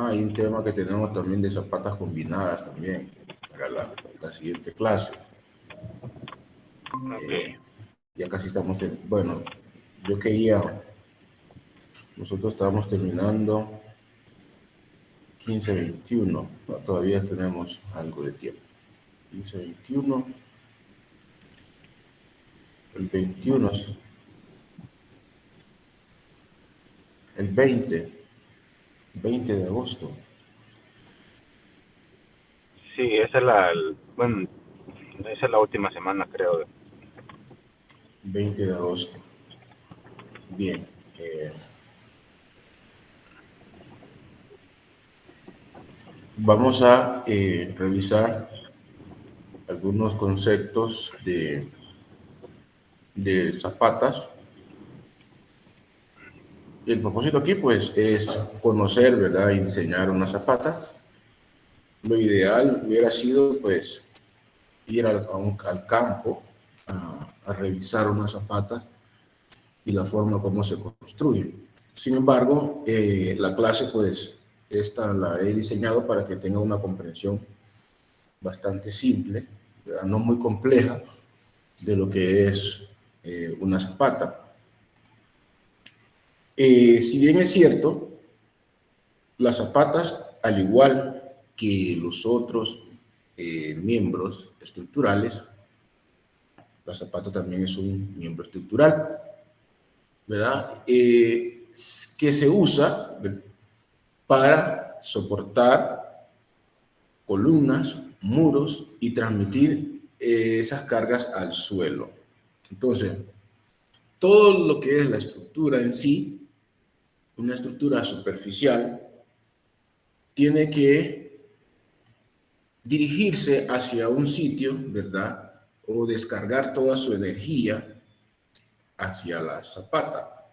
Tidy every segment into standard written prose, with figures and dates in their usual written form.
hay un tema que tenemos también de zapatas combinadas también para la siguiente clase. Ok. Ya casi estamos, bueno, nosotros estábamos terminando 15-21, no, todavía tenemos algo de tiempo. 15-21, el 21, el 20 de agosto. Sí, bueno, esa es la última semana, creo. 20 de agosto. Bien. Vamos a revisar algunos conceptos de zapatas. El propósito aquí, pues, es conocer, ¿verdad? Y diseñar una zapata. Lo ideal hubiera sido, pues, ir al campo a revisar unas zapatas y la forma como se construyen. Sin embargo, la clase, pues, esta la he diseñado para que tenga una comprensión bastante simple, ¿verdad? No muy compleja, de lo que es una zapata. Si bien es cierto, las zapatas, al igual que los otros miembros estructurales, la zapata también es un miembro estructural, ¿verdad? Que se usa para soportar columnas, muros y transmitir esas cargas al suelo. Entonces, todo lo que es la estructura en sí, una estructura superficial, tiene que dirigirse hacia un sitio, ¿verdad? O descargar toda su energía hacia la zapata.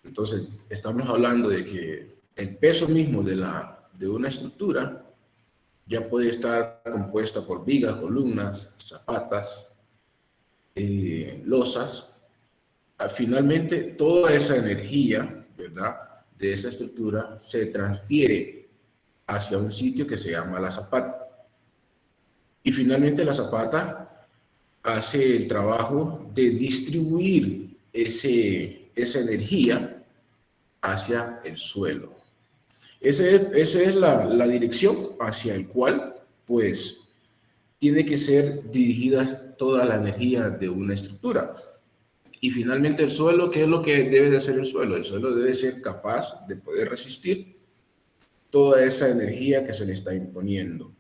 Entonces, estamos hablando de que el peso mismo de una estructura ya puede estar compuesta por vigas, columnas, zapatas, losas. Finalmente, toda esa energía, ¿verdad?, de esa estructura se transfiere hacia un sitio que se llama la zapata. Y finalmente la zapata hace el trabajo de distribuir esa energía hacia el suelo. Esa es la dirección hacia el cual, pues, tiene que ser dirigida toda la energía de una estructura. Y finalmente el suelo, ¿qué es lo que debe de hacer el suelo? El suelo debe ser capaz de poder resistir toda esa energía que se le está imponiendo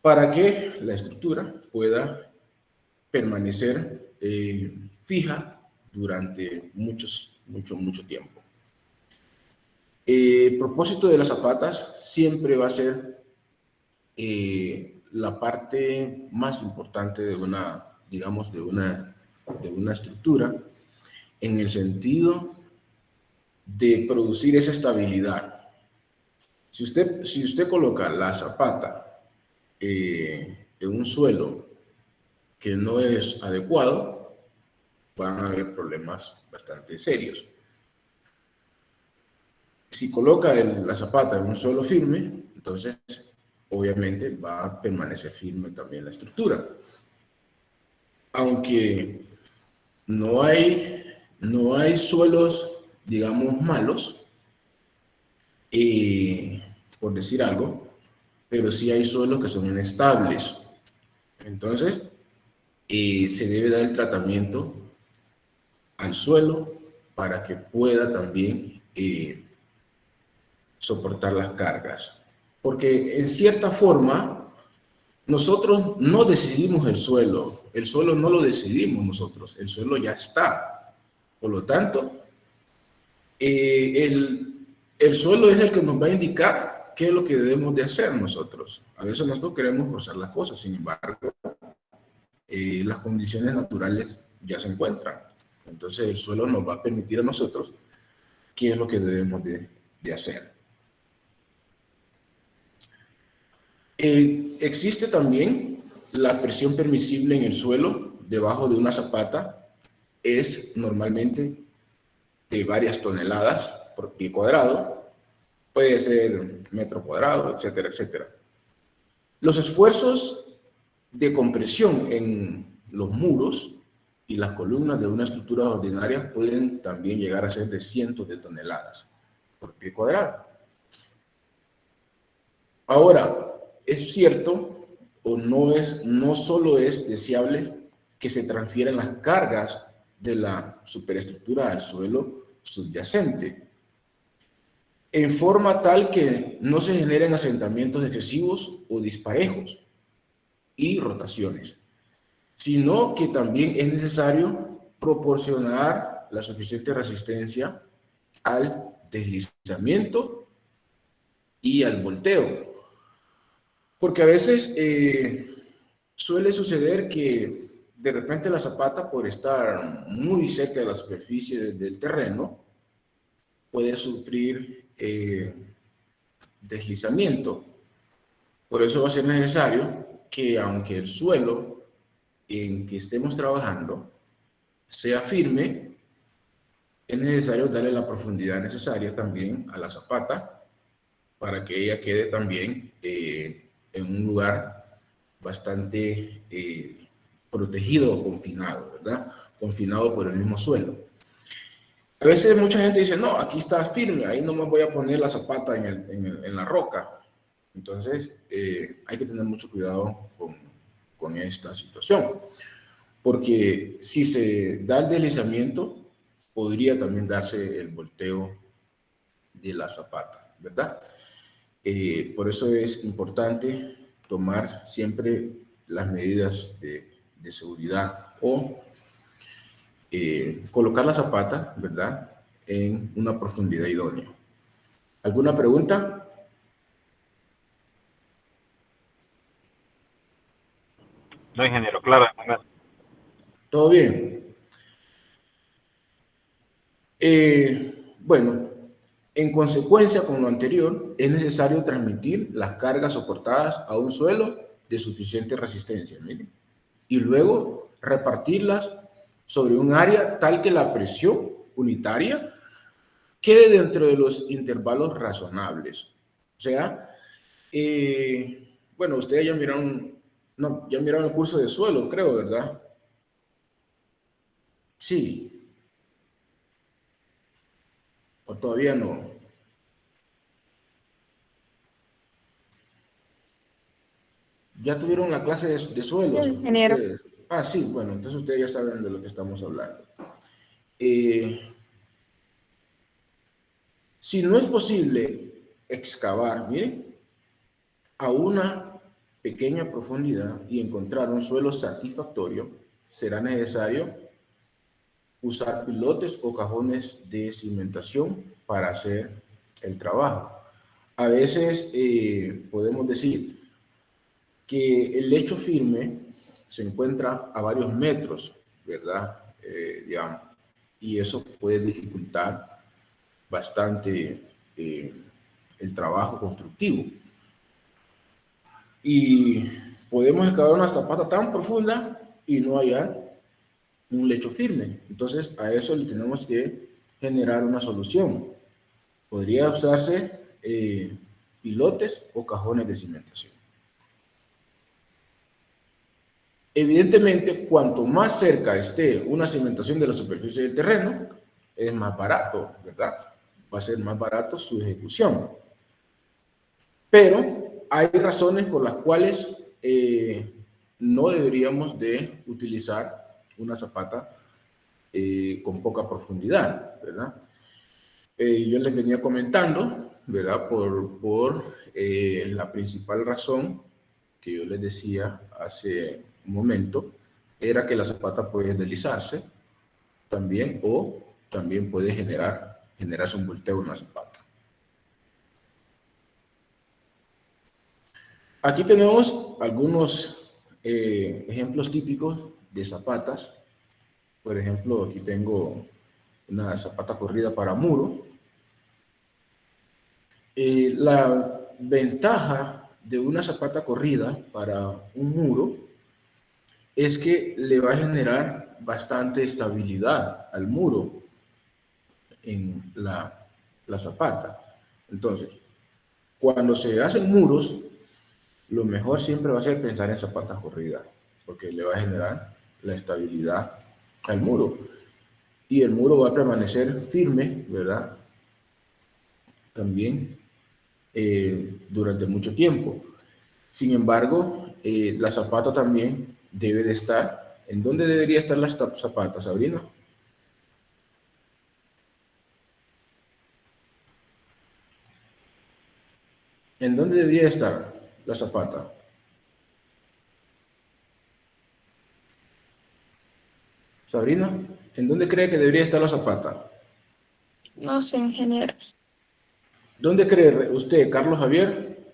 para que la estructura pueda permanecer fija durante mucho tiempo. El propósito de las zapatas siempre va a ser la parte más importante de digamos, de una estructura, en el sentido de producir esa estabilidad. Si usted coloca la zapata en un suelo que no es adecuado, van a haber problemas bastante serios. Si coloca la zapata en un suelo firme, entonces obviamente va a permanecer firme también la estructura. Aunque no hay suelos, digamos, malos, por decir algo, pero sí hay suelos que son inestables. Entonces, se debe dar el tratamiento al suelo para que pueda también soportar las cargas. Porque en cierta forma, nosotros no decidimos el suelo no lo decidimos nosotros, el suelo ya está. Por lo tanto, el suelo es el que nos va a indicar qué es lo que debemos de hacer nosotros. A veces nosotros queremos forzar las cosas, sin embargo, las condiciones naturales ya se encuentran. Entonces el suelo nos va a permitir a nosotros qué es lo que debemos de hacer. Existe también la presión permisible en el suelo debajo de una zapata, es normalmente de varias toneladas por pie cuadrado, puede ser metro cuadrado, etcétera, etcétera. Los esfuerzos de compresión en los muros y las columnas de una estructura ordinaria pueden también llegar a ser de cientos de toneladas por pie cuadrado. Ahora, es cierto o no solo es deseable que se transfieran las cargas de la superestructura al suelo subyacente, en forma tal que no se generen asentamientos excesivos o disparejos y rotaciones, sino que también es necesario proporcionar la suficiente resistencia al deslizamiento y al volteo. Porque a veces suele suceder que de repente la zapata, por estar muy cerca de la superficie del terreno, puede sufrir deslizamiento. Por eso va a ser necesario que, aunque el suelo en que estemos trabajando sea firme, es necesario darle la profundidad necesaria también a la zapata para que ella quede también en un lugar bastante protegido o confinado, ¿verdad? Confinado por el mismo suelo. A veces mucha gente dice, no, aquí está firme, ahí no me voy a poner la zapata en la roca. Entonces, hay que tener mucho cuidado con esta situación, porque si se da el deslizamiento, podría también darse el volteo de la zapata, ¿verdad? Por eso es importante tomar siempre las medidas de seguridad o colocar la zapata, ¿verdad?, en una profundidad idónea. ¿Alguna pregunta? No, ingeniero, claro. ¿Todo bien? Bueno, en consecuencia con lo anterior, es necesario transmitir las cargas soportadas a un suelo de suficiente resistencia, miren, y luego repartirlas sobre un área tal que la presión unitaria quede dentro de los intervalos razonables. O sea, bueno, ustedes ya miraron, no, ya miraron el curso de suelo, creo, ¿verdad? Sí, o todavía no. Ya tuvieron la clase de Sí, suelos ingeniero. ustedes. Ah, sí, bueno, entonces ustedes ya saben de lo que estamos hablando. Si no es posible excavar, miren, a una pequeña profundidad y encontrar un suelo satisfactorio, será necesario usar pilotes o cajones de cimentación para hacer el trabajo. A veces podemos decir que el lecho firme se encuentra a varios metros, ¿verdad? Digamos, y eso puede dificultar bastante el trabajo constructivo. Y podemos excavar una zapata tan profunda y no hallar un lecho firme. Entonces, a eso le tenemos que generar una solución. Podría usarse pilotes o cajones de cimentación. Evidentemente, cuanto más cerca esté una cimentación de la superficie del terreno, es más barato, ¿verdad? Va a ser más barato su ejecución. Pero hay razones por las cuales no deberíamos de utilizar una zapata con poca profundidad, ¿verdad? Yo les venía comentando, ¿verdad? Por la principal razón que yo les decía hace un momento, era que la zapata puede deslizarse también o también puede generarse un volteo en la zapata. Aquí tenemos algunos ejemplos típicos de zapatas. Por ejemplo, aquí tengo una zapata corrida para muro. La ventaja de una zapata corrida para un muro es que le va a generar bastante estabilidad al muro en la zapata. Entonces, cuando se hacen muros, lo mejor siempre va a ser pensar en zapatas corridas, porque le va a generar la estabilidad al muro. Y el muro va a permanecer firme, ¿verdad? También durante mucho tiempo. Sin embargo, la zapata también debe de estar. ¿En dónde debería estar la zapata, Sabrina? ¿En dónde debería estar la zapata? Sabrina, ¿en dónde cree que debería estar la zapata? No sé, ingeniero. ¿Dónde cree usted, Carlos Javier?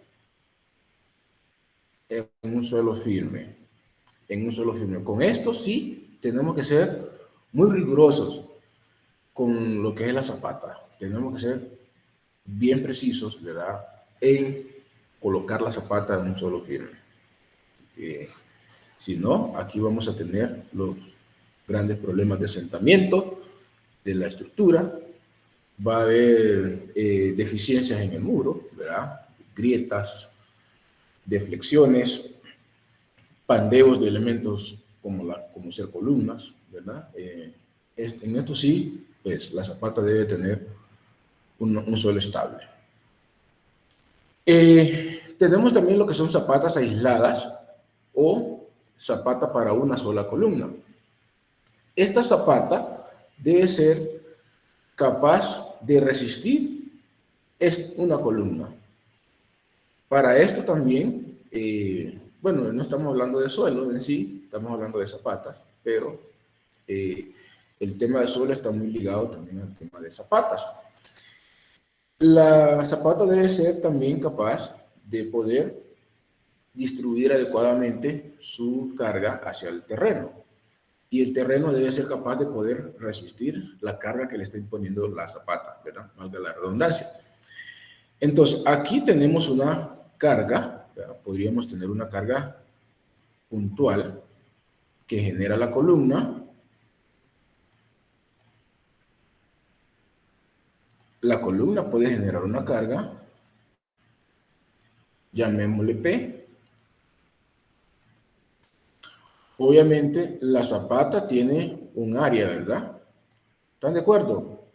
En un suelo firme. En un suelo firme. Con esto sí tenemos que ser muy rigurosos con lo que es la zapata. Tenemos que ser bien precisos, ¿verdad? En colocar la zapata en un suelo firme. Si no, aquí vamos a tener los grandes problemas de asentamiento de la estructura. Va a haber deficiencias en el muro, ¿verdad? Grietas, deflexiones, pandeos de elementos como ser columnas, ¿verdad? En esto sí, pues la zapata debe tener un suelo estable. Tenemos también lo que son zapatas aisladas o zapata para una sola columna. Esta zapata debe ser capaz de resistir una columna. Para esto también, bueno, no estamos hablando de suelo en sí, estamos hablando de zapatas, pero el tema del suelo está muy ligado también al tema de zapatas. La zapata debe ser también capaz de poder distribuir adecuadamente su carga hacia el terreno. Y el terreno debe ser capaz de poder resistir la carga que le está imponiendo la zapata, ¿verdad? Más de la redundancia. Entonces, aquí tenemos una carga, ¿verdad? Podríamos tener una carga puntual que genera la columna. La columna puede generar una carga, llamémosle P. Obviamente, la zapata tiene un área, ¿verdad? ¿Están de acuerdo?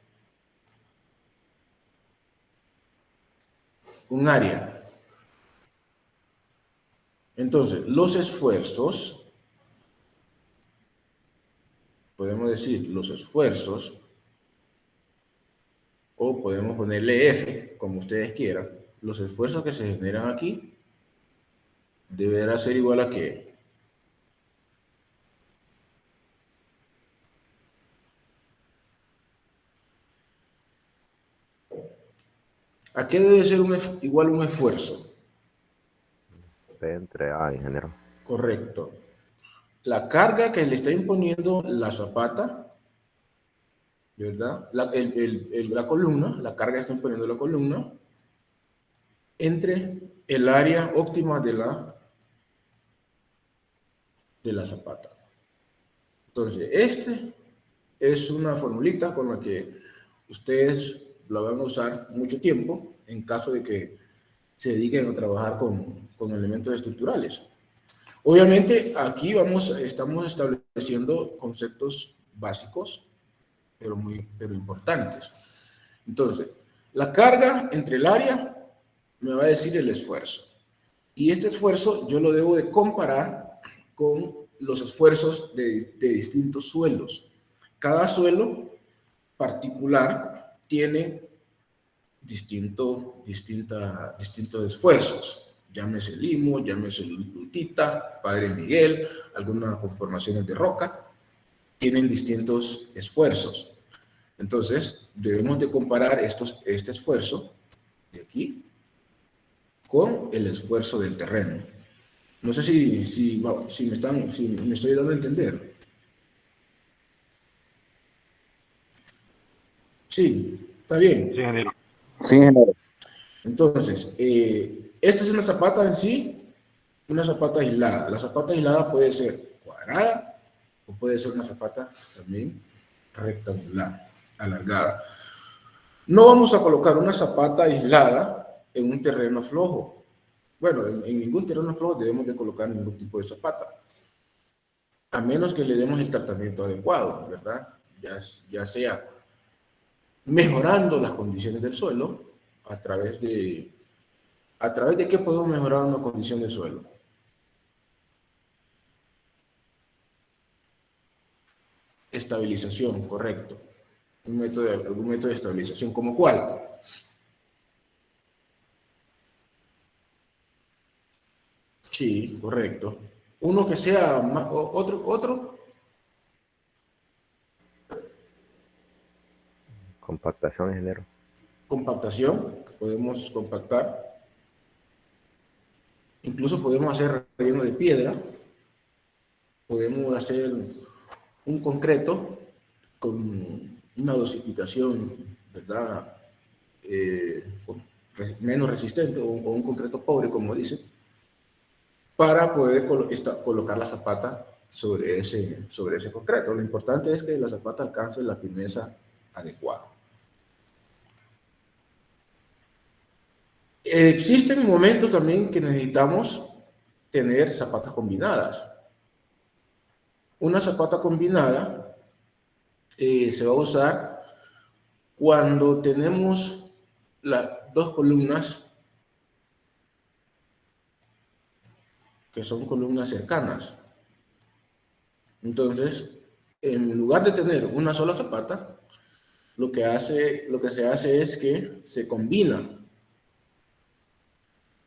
Un área. Entonces, los esfuerzos, podemos decir los esfuerzos, o podemos ponerle F, como ustedes quieran, los esfuerzos que se generan aquí deberá ser igual a ¿qué? ¿A qué debe ser igual un esfuerzo? P entre A, ingeniero. Correcto. La carga que le está imponiendo la zapata, ¿verdad? La columna, la carga que está imponiendo la columna, entre el área óptima de la zapata. Entonces, este es una formulita con la que ustedes la van a usar mucho tiempo en caso de que se dediquen a trabajar con elementos estructurales. Obviamente, aquí estamos estableciendo conceptos básicos, pero importantes. Entonces, la carga entre el área me va a decir el esfuerzo. Y este esfuerzo yo lo debo de comparar con los esfuerzos de distintos suelos. Cada suelo particular tiene distintos esfuerzos. Llámese Limo, llámese Lutita, Padre Miguel, algunas conformaciones de roca, tienen distintos esfuerzos. Entonces, debemos de comparar este esfuerzo de aquí con el esfuerzo del terreno. No sé si me estoy dando a entender. Sí, está bien. Sí, ingeniero. Sí, ingeniero. Entonces, esta es una zapata en sí, una zapata aislada. La zapata aislada puede ser cuadrada o puede ser una zapata también rectangular, alargada. No vamos a colocar una zapata aislada en un terreno flojo. Bueno, en ningún terreno flojo debemos de colocar ningún tipo de zapata, a menos que le demos el tratamiento adecuado, ¿verdad? Ya sea mejorando las condiciones del suelo, ¿a través de qué podemos mejorar una condición del suelo? Estabilización, correcto. Algún método de estabilización, ¿como cuál? Sí, correcto. Uno que sea otro. Compactación, ingeniero. Compactación, podemos compactar. Incluso podemos hacer relleno de piedra. Podemos hacer un concreto con una dosificación, ¿verdad? Menos resistente, o un concreto pobre, como dice, para poder colocar la zapata sobre ese concreto. Lo importante es que la zapata alcance la firmeza adecuada. Existen momentos también que necesitamos tener zapatas combinadas. Una zapata combinada se va a usar cuando tenemos las dos columnas que son columnas cercanas. Entonces, en lugar de tener una sola zapata, lo que se hace es que se combina.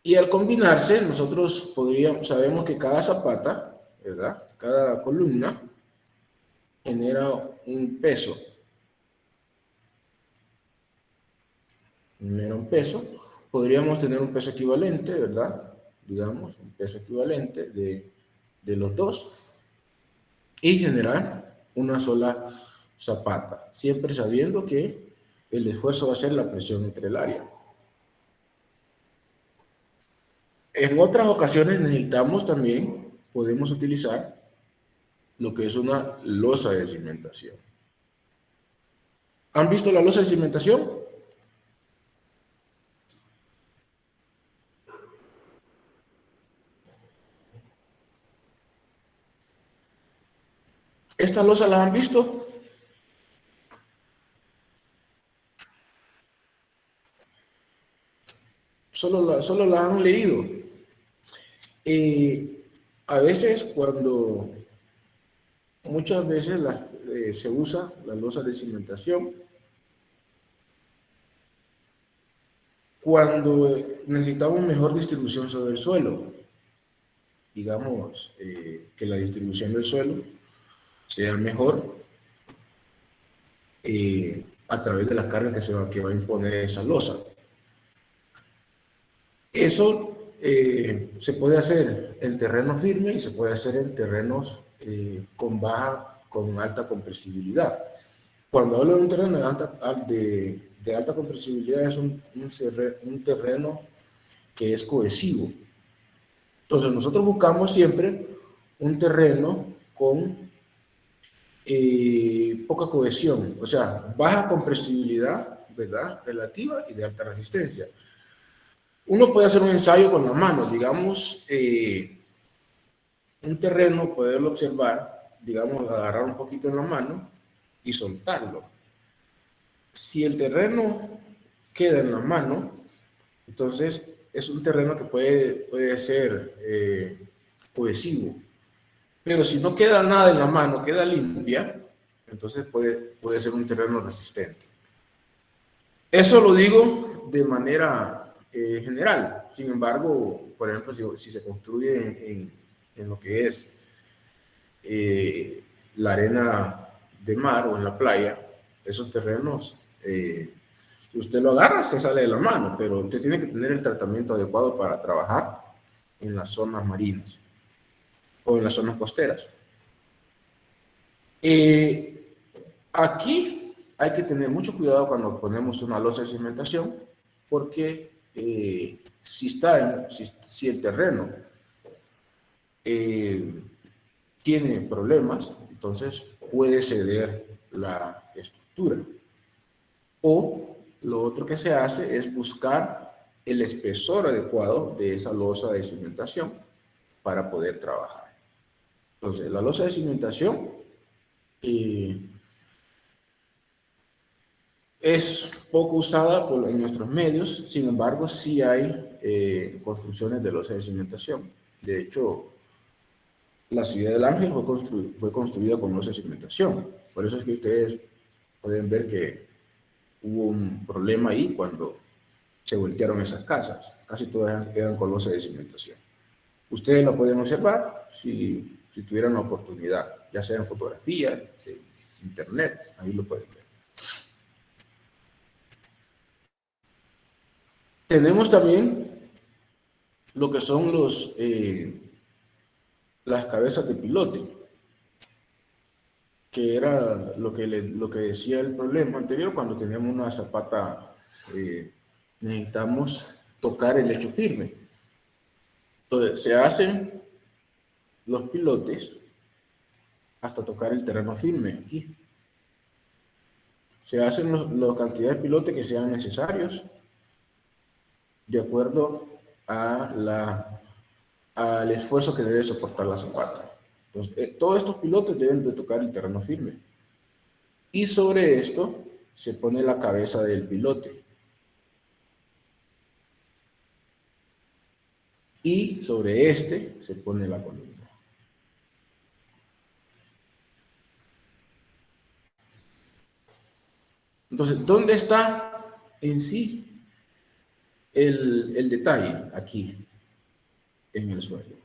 Y al combinarse, nosotros sabemos que cada zapata, ¿verdad? Cada columna genera un peso. Genera un peso. Podríamos tener un peso equivalente, ¿verdad? Digamos, un peso equivalente de los dos, y generar una sola zapata, siempre sabiendo que el esfuerzo va a ser la presión entre el área. En otras ocasiones podemos utilizar lo que es una losa de cimentación. ¿Han visto la losa de cimentación? ¿Estas losas las han visto? Solo las han leído. A veces muchas veces se usa la losa de cimentación cuando necesitamos mejor distribución sobre el suelo. Digamos que la distribución del suelo sea mejor a través de las cargas que va a imponer esa losa. Eso se puede hacer en terreno firme y se puede hacer en terrenos con alta compresibilidad. Cuando hablo de un terreno de alta compresibilidad, es un terreno que es cohesivo. Entonces nosotros buscamos siempre un terreno con poca cohesión, o sea, baja compresibilidad, ¿verdad? Relativa, y de alta resistencia. Uno puede hacer un ensayo con las manos, digamos, un terreno, poderlo observar, digamos, agarrar un poquito en la mano y soltarlo. Si el terreno queda en la mano, entonces es un terreno que puede ser cohesivo. Pero si no queda nada en la mano, queda limpia, entonces puede ser un terreno resistente. Eso lo digo de manera general. Sin embargo, por ejemplo, si se construye en lo que es la arena de mar o en la playa, esos terrenos, usted lo agarra, se sale de la mano, pero usted tiene que tener el tratamiento adecuado para trabajar en las zonas marinas o en las zonas costeras. Aquí hay que tener mucho cuidado cuando ponemos una losa de cimentación, porque si el terreno tiene problemas, entonces puede ceder la estructura. O lo otro que se hace es buscar el espesor adecuado de esa losa de cimentación para poder trabajar. Entonces, la losa de cimentación es poco usada en nuestros medios, sin embargo, sí hay construcciones de losa de cimentación. De hecho, la ciudad del Ángel fue construida con losa de cimentación. Por eso es que ustedes pueden ver que hubo un problema ahí cuando se voltearon esas casas. Casi todas eran con losa de cimentación. Ustedes lo pueden observar si tuvieran la oportunidad, ya sea en fotografía, en internet, ahí lo pueden ver. Tenemos también lo que son las cabezas de pilote, que era lo que decía el problema anterior. Cuando teníamos una zapata, necesitamos tocar el lecho firme. Entonces, se hacen los pilotes hasta tocar el terreno firme aquí. Se hacen la cantidad de pilotes que sean necesarios de acuerdo al esfuerzo que debe soportar la zapata. Entonces, todos estos pilotes deben de tocar el terreno firme. Y sobre esto se pone la cabeza del pilote. Y sobre este se pone la columna. Entonces, ¿dónde está en sí el detalle? Aquí, en el suelo.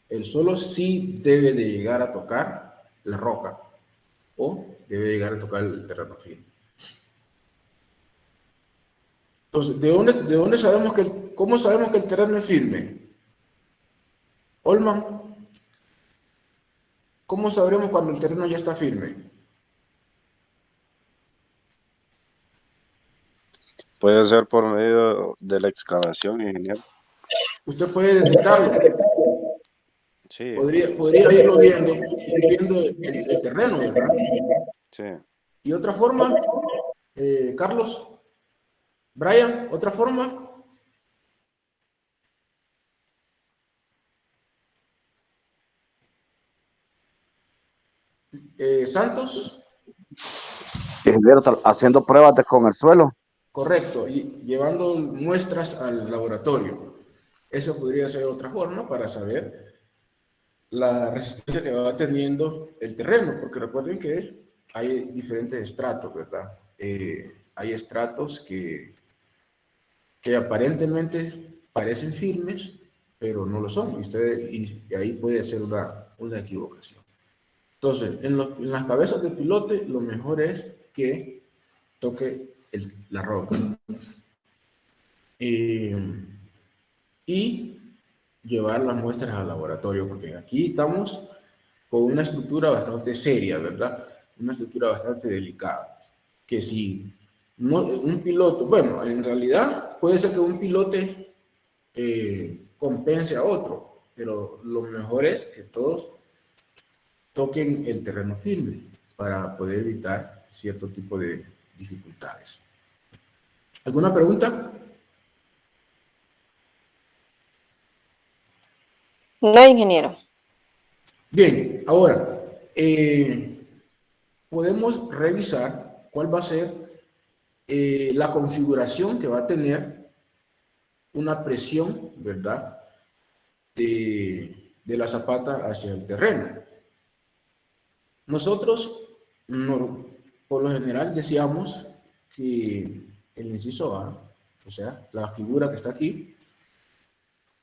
El suelo sí debe de llegar a tocar la roca o debe llegar a tocar el terreno firme. Entonces, ¿de dónde sabemos cómo sabemos que el terreno es firme? Olman, ¿cómo sabremos cuando el terreno ya está firme? Puede ser por medio de la excavación, ingeniero. Usted puede detectarlo. Sí, Podría irlo viendo, ir viendo el terreno, ¿verdad? sí. Y otra forma, Carlos, Brian, otra forma. Santos, Ingeniero, haciendo pruebas con el suelo. correcto, y llevando muestras al laboratorio. Eso podría ser otra forma para saber la resistencia que va teniendo el terreno, porque recuerden que hay diferentes estratos, ¿verdad? Hay estratos que aparentemente parecen firmes, pero no lo son, y ahí puede ser una equivocación. Entonces, en las cabezas de pilote, lo mejor es que toque la roca. Y llevar las muestras al laboratorio, porque aquí estamos con una estructura bastante seria, ¿verdad? Una estructura bastante delicada, que si no, un piloto, bueno, en realidad puede ser que un pilote compense a otro, pero lo mejor es que todos toquen el terreno firme para poder evitar cierto tipo de dificultades. ¿Alguna pregunta? No, ingeniero. Bien, ahora podemos revisar cuál va a ser la configuración que va a tener una presión, ¿verdad? De la zapata hacia el terreno. Nosotros, por lo general, decíamos que el inciso A, o sea, la figura que está aquí,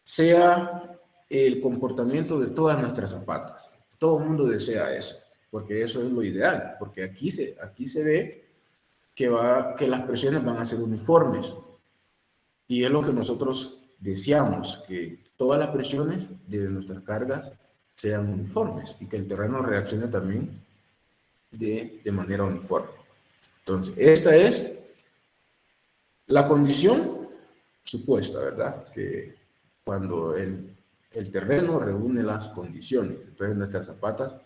sea el comportamiento de todas nuestras zapatas. Todo el mundo desea eso, porque eso es lo ideal, porque aquí se ve que las presiones van a ser uniformes. Y es lo que nosotros deseamos, que todas las presiones de nuestras cargas sean uniformes y que el terreno reaccione también de manera uniforme. Entonces, esta es la condición supuesta, ¿verdad? Que cuando el terreno reúne las condiciones, entonces nuestras zapatas,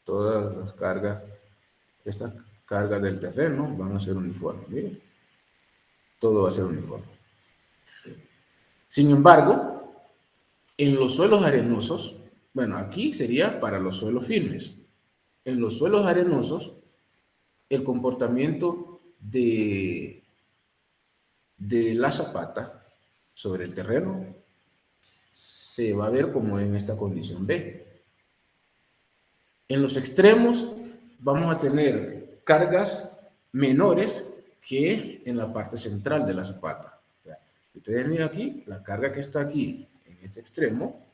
todas las cargas, estas cargas del terreno van a ser uniformes. Miren, todo va a ser uniforme. Sin embargo, en los suelos arenosos, bueno, aquí sería para los suelos firmes. En los suelos arenosos, el comportamiento de la zapata sobre el terreno se va a ver como en esta condición B. En los extremos vamos a tener cargas menores que en la parte central de la zapata. O sea, ustedes miran aquí, la carga que está aquí en este extremo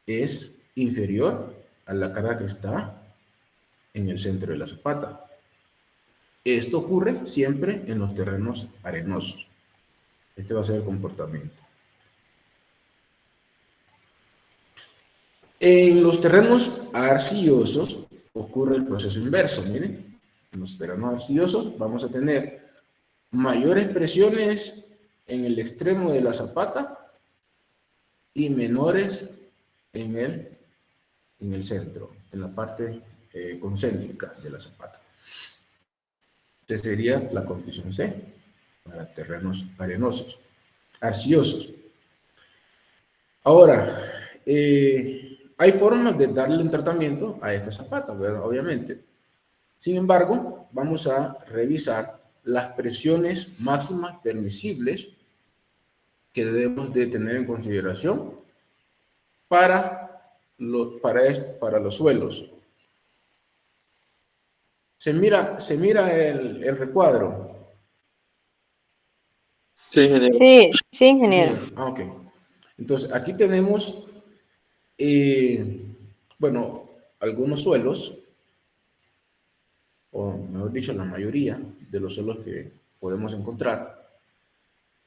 es inferior a la carga que está en el centro de la zapata. Esto ocurre siempre en los terrenos arenosos. Este va a ser el comportamiento. En los terrenos arcillosos ocurre el proceso inverso. Miren, en los terrenos arcillosos vamos a tener mayores presiones en el extremo de la zapata y menores en el centro, en la parte concéntrica de la zapata. Esta sería la condición C para terrenos arenosos, arcillosos. Ahora, hay formas de darle un tratamiento a esta zapata, ¿verdad? Obviamente. Sin embargo, vamos a revisar las presiones máximas permisibles que debemos de tener en consideración para los suelos. Se mira el recuadro. Sí, ingeniero. Sí, ingeniero. Ok. Entonces, aquí tenemos, bueno, algunos suelos, o mejor dicho, la mayoría de los suelos que podemos encontrar,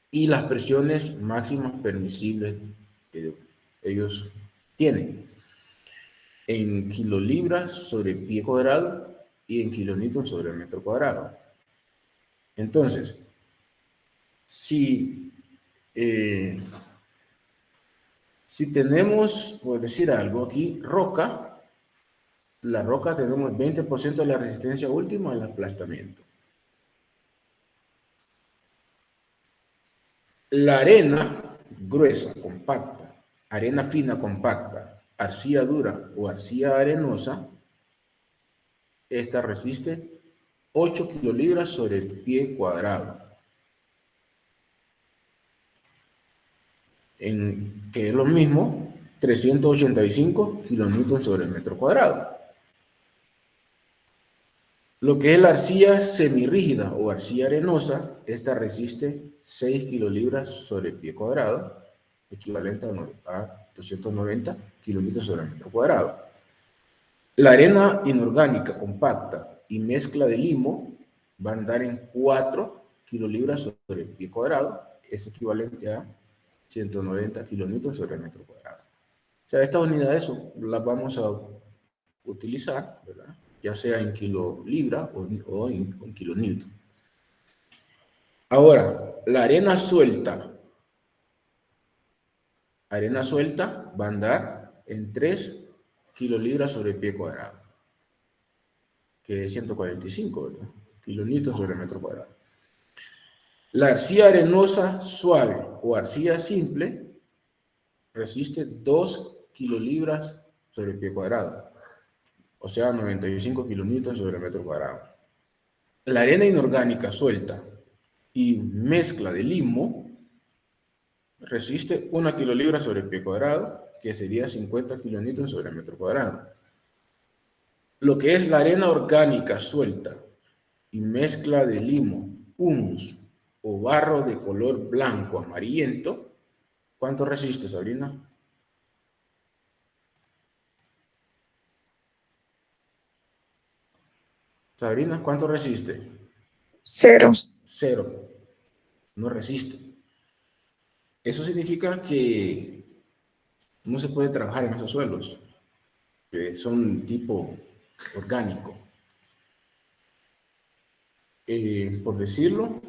y las presiones máximas permisibles que ellos tienen en kilolibras sobre pie cuadrado y en kilonewton sobre metro cuadrado. Entonces, si tenemos, por decir algo aquí, roca, la roca tenemos 20% de la resistencia última al aplastamiento. La arena gruesa, compacta, arena fina, compacta, arcilla dura o arcilla arenosa, esta resiste 8 kilolibras sobre el pie cuadrado. Que es lo mismo, 385 kilonewton sobre el metro cuadrado. Lo que es la arcilla semirrígida o arcilla arenosa, esta resiste 6 kilolibras sobre el pie cuadrado, equivalente a 290 kilonewton sobre el metro cuadrado. La arena inorgánica compacta y mezcla de limo va a andar en 4 kilolibras sobre el pie cuadrado, es equivalente a 190 kilonewton sobre el metro cuadrado. O sea, estas unidades las vamos a utilizar, ¿verdad? Ya sea en kilolibra o en kilonewton. Ahora, la arena suelta va a andar en 3 kilolibras sobre el pie cuadrado, que es 145, ¿verdad? Kilonewton sobre el metro cuadrado. La arcilla arenosa suave o arcilla simple resiste 2 kilolibras sobre el pie cuadrado, o sea, 95 kilonewton sobre el metro cuadrado. La arena inorgánica suelta y mezcla de limo resiste 1 kilolibra sobre el pie cuadrado, que sería 50 kilonewton sobre el metro cuadrado. Lo que es la arena orgánica suelta y mezcla de limo, humus o barro de color blanco amarillento, ¿cuánto resiste, Sabrina? Sabrina, ¿cuánto resiste? 0. 0. No resiste. Eso significa que no se puede trabajar en esos suelos, que son tipo orgánico. Por decirlo,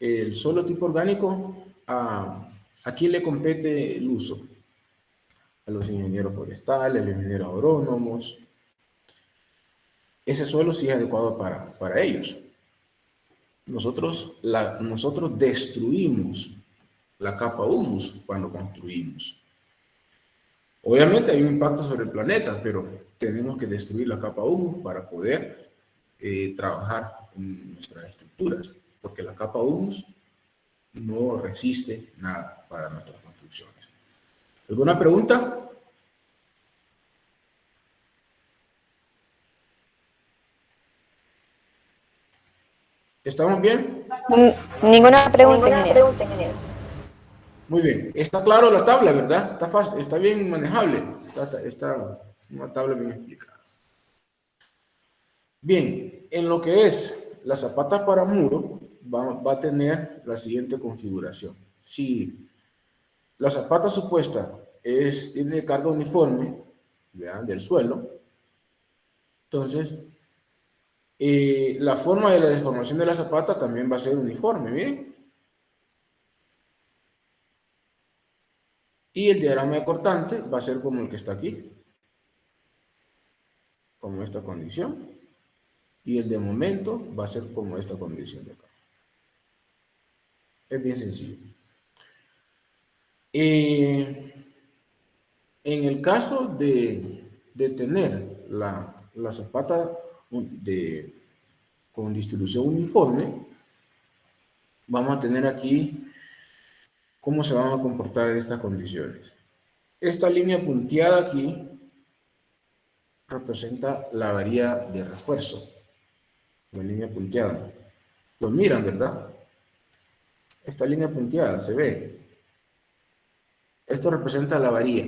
el suelo tipo orgánico, ¿a quién le compete el uso? A los ingenieros forestales, a los ingenieros agrónomos. Ese suelo sí es adecuado para ellos. Nosotros destruimos la capa humus cuando construimos. Obviamente hay un impacto sobre el planeta, pero tenemos que destruir la capa humus para poder trabajar en nuestras estructuras, porque la capa humus no resiste nada para nuestras construcciones. ¿Alguna pregunta? ¿Estamos bien? Ninguna pregunta, ingeniero. Muy bien. Está claro la tabla, ¿verdad? Está fácil, está bien manejable. Está una tabla bien explicada. Bien, en lo que es la zapata para muro, va a tener la siguiente configuración. Si la zapata supuesta tiene carga uniforme, ¿vean? Del suelo, entonces la forma de la deformación de la zapata también va a ser uniforme, miren. Y el diagrama de cortante va a ser como el que está aquí, como esta condición. Y el de momento va a ser como esta condición de acá. Es bien sencillo. En el caso de tener la zapata con distribución uniforme, vamos a tener aquí cómo se van a comportar estas condiciones. Esta línea punteada aquí representa la varilla de refuerzo. La línea punteada. Lo miran, ¿verdad? Esta línea punteada, ¿se ve? Esto representa la varilla,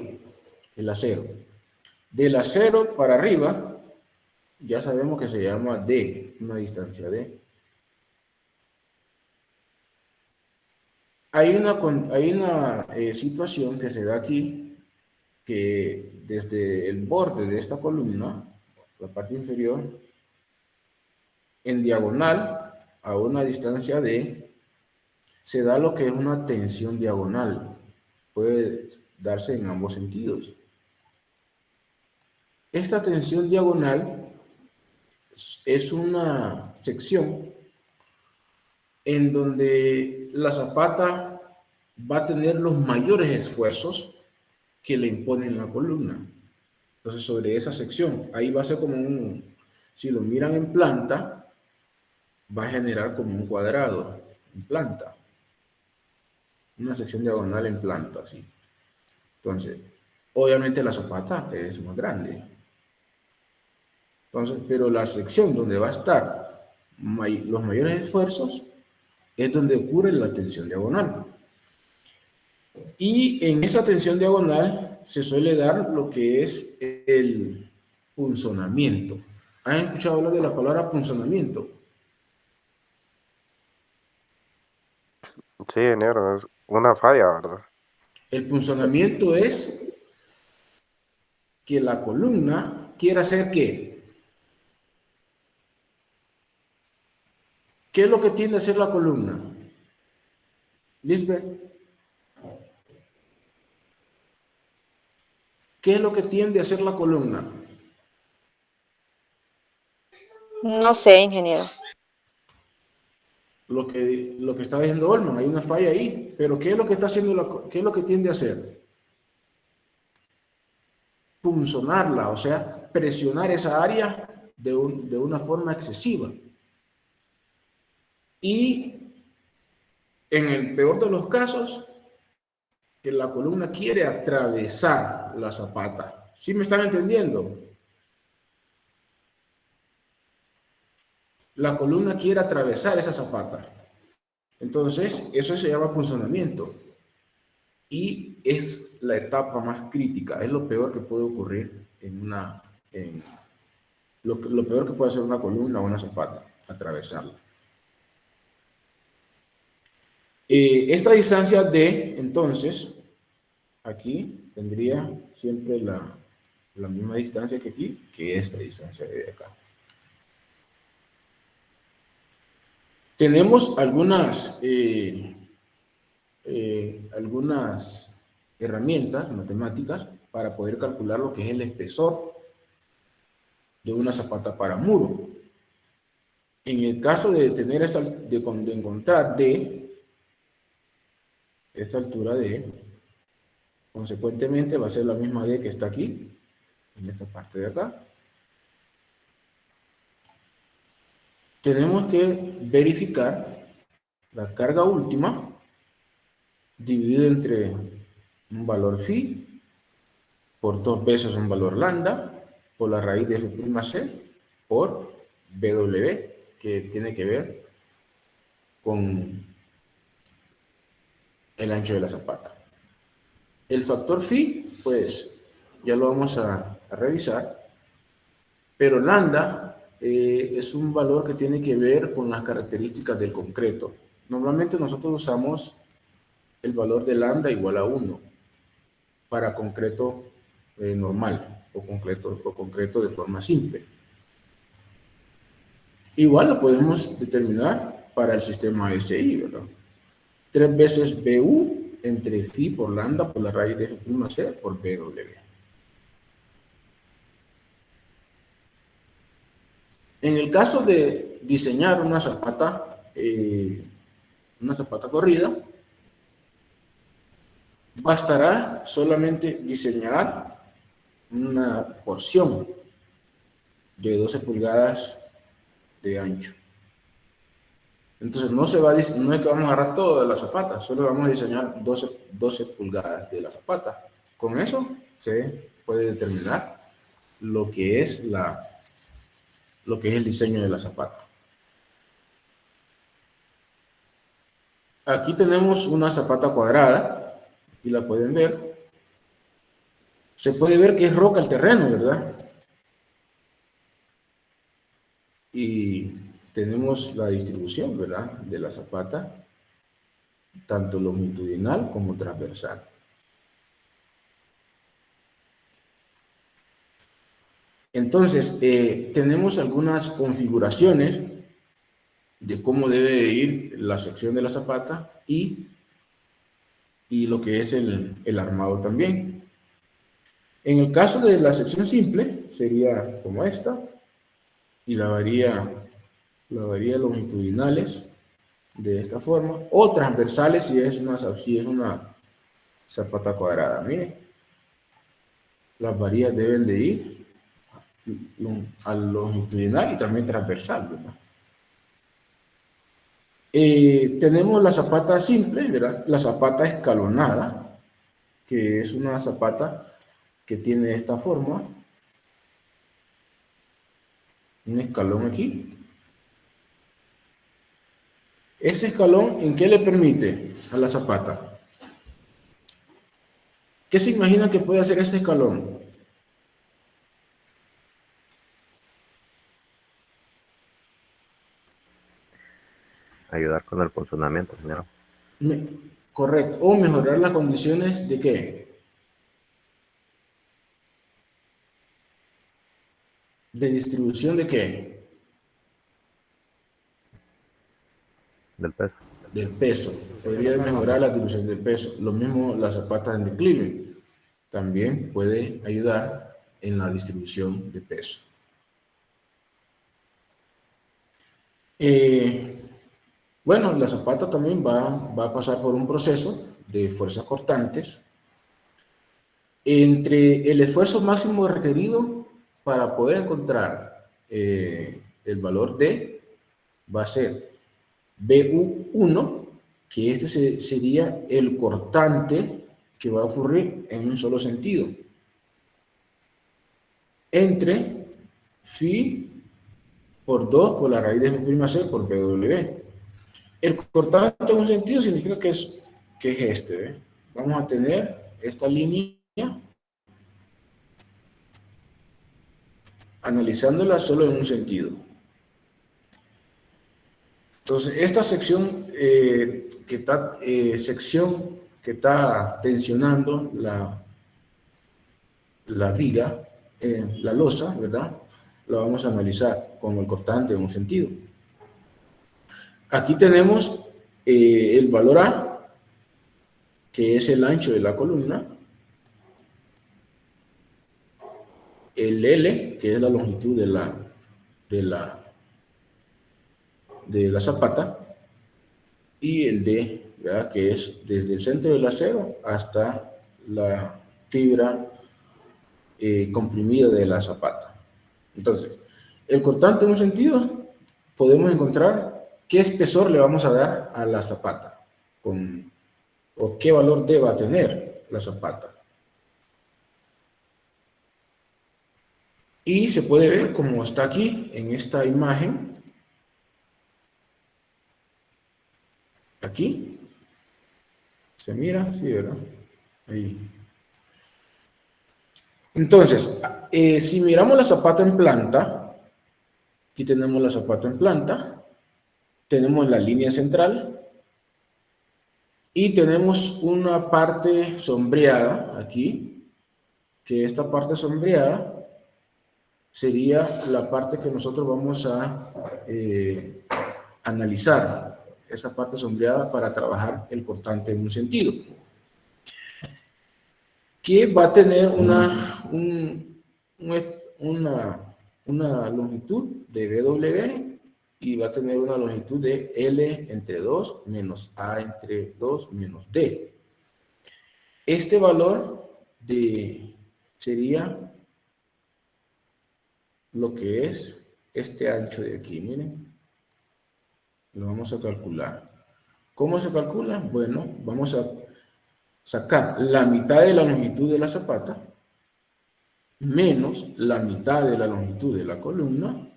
el acero. Del acero para arriba, ya sabemos que se llama D, una distancia D. Hay una situación que se da aquí, que desde el borde de esta columna, la parte inferior, en diagonal, a una distancia D, se da lo que es una tensión diagonal. Puede darse en ambos sentidos. Esta tensión diagonal es una sección en donde la zapata va a tener los mayores esfuerzos que le imponen la columna. Entonces, sobre esa sección, ahí va a ser como si lo miran en planta, va a generar como un cuadrado en planta. Una sección diagonal en planta, así. Entonces, obviamente la zapata es más grande. Entonces, pero la sección donde va a estar los mayores esfuerzos es donde ocurre la tensión diagonal. Y en esa tensión diagonal se suele dar lo que es el punzonamiento. ¿Han escuchado hablar de la palabra punzonamiento? Sí, ingeniero, es una falla, ¿verdad? El punzonamiento es que la columna quiera hacer ¿qué? ¿Qué es lo que tiende a hacer la columna? Lisbeth. ¿Qué es lo que tiende a hacer la columna? No sé, ingeniero. Lo que está diciendo Olman, hay una falla ahí. Pero ¿qué es lo que está haciendo qué es lo que tiende a hacer? Punzonarla, o sea, presionar esa área de una forma excesiva. Y en el peor de los casos, que la columna quiere atravesar la zapata. ¿Sí me están entendiendo? La columna quiere atravesar esa zapata. Entonces, eso se llama punzonamiento. Y es la etapa más crítica. Es lo peor que puede ocurrir lo peor que puede hacer una columna o una zapata, atravesarla. Esta distancia D, entonces, aquí tendría siempre la misma distancia que aquí, que esta distancia de acá. Tenemos algunas herramientas matemáticas para poder calcular lo que es el espesor de una zapata para muro. En el caso de encontrar D, esta altura de E. Consecuentemente va a ser la misma D que está aquí, en esta parte de acá. Tenemos que verificar la carga última dividido entre un valor phi por 2 veces un valor lambda por la raíz de F' por BW, que tiene que ver con el ancho de la zapata. El factor phi, pues ya lo vamos a revisar, pero lambda es un valor que tiene que ver con las características del concreto. Normalmente nosotros usamos el valor de lambda igual a 1 para concreto normal o concreto de forma simple. Igual lo podemos determinar para el sistema SI, ¿verdad? 3 veces BU entre phi por lambda por la raíz de F' por BW. En el caso de diseñar una zapata corrida, bastará solamente diseñar una porción de 12 pulgadas de ancho. Entonces no es que vamos a agarrar todo de la zapata, solo vamos a diseñar 12 pulgadas de la zapata. Con eso se puede determinar lo que es el diseño de la zapata. Aquí tenemos una zapata cuadrada y la pueden ver. Se puede ver que es roca el terreno, ¿verdad? Y tenemos la distribución, ¿verdad?, de la zapata, tanto longitudinal como transversal. Entonces, tenemos algunas configuraciones de cómo debe ir la sección de la zapata y lo que es el armado también. En el caso de la sección simple, sería como esta, y la varía longitudinales de esta forma, o transversales si es una zapata cuadrada. Miren, las varillas deben de ir al longitudinal y también transversal, ¿verdad? Tenemos la zapata simple, ¿verdad? La zapata escalonada, que es una zapata que tiene esta forma, un escalón aquí. Ese escalón, ¿en qué le permite a la zapata? ¿Qué se imagina que puede hacer ese escalón? Ayudar con el funcionamiento, señor. Correcto. O mejorar las condiciones de ¿qué? De distribución de ¿qué? Del peso. Del peso. Podría mejorar la distribución del peso. Lo mismo las zapatas en declive. También puede ayudar en la distribución de peso. Bueno, la zapata también va a pasar por un proceso de fuerzas cortantes. Entre el esfuerzo máximo requerido para poder encontrar el valor D va a ser BU1, que este sería el cortante que va a ocurrir en un solo sentido, entre phi por 2 por la raíz de F' por BW. El cortante en un sentido significa que es este, ¿eh? Vamos a tener esta línea analizándola solo en un sentido. Entonces, esta sección que está tensionando la viga, la losa, ¿verdad? La vamos a analizar con el cortante en un sentido. Aquí tenemos el valor A, que es el ancho de la columna, el L, que es la longitud de la zapata, y el D ¿verdad? Que es desde el centro del acero hasta la fibra comprimida de la zapata. Entonces, el cortante en un sentido, podemos encontrar qué espesor le vamos a dar a la zapata, o qué valor deba tener la zapata. Y se puede ver como está aquí en esta imagen. Aquí. ¿Se mira? Sí, ¿verdad? Ahí. Entonces, si miramos la zapata en planta, aquí tenemos la zapata en planta, tenemos la línea central y tenemos una parte sombreada aquí, que esta parte sombreada sería la parte que nosotros vamos a analizar, esa parte sombreada para trabajar el cortante en un sentido, que va a tener una longitud de BW y va a tener una longitud de L entre 2 menos A entre 2 menos D. Este valor sería lo que es este ancho de aquí, miren. Lo vamos a calcular. ¿Cómo se calcula? Bueno, vamos a sacar la mitad de la longitud de la zapata menos la mitad de la longitud de la columna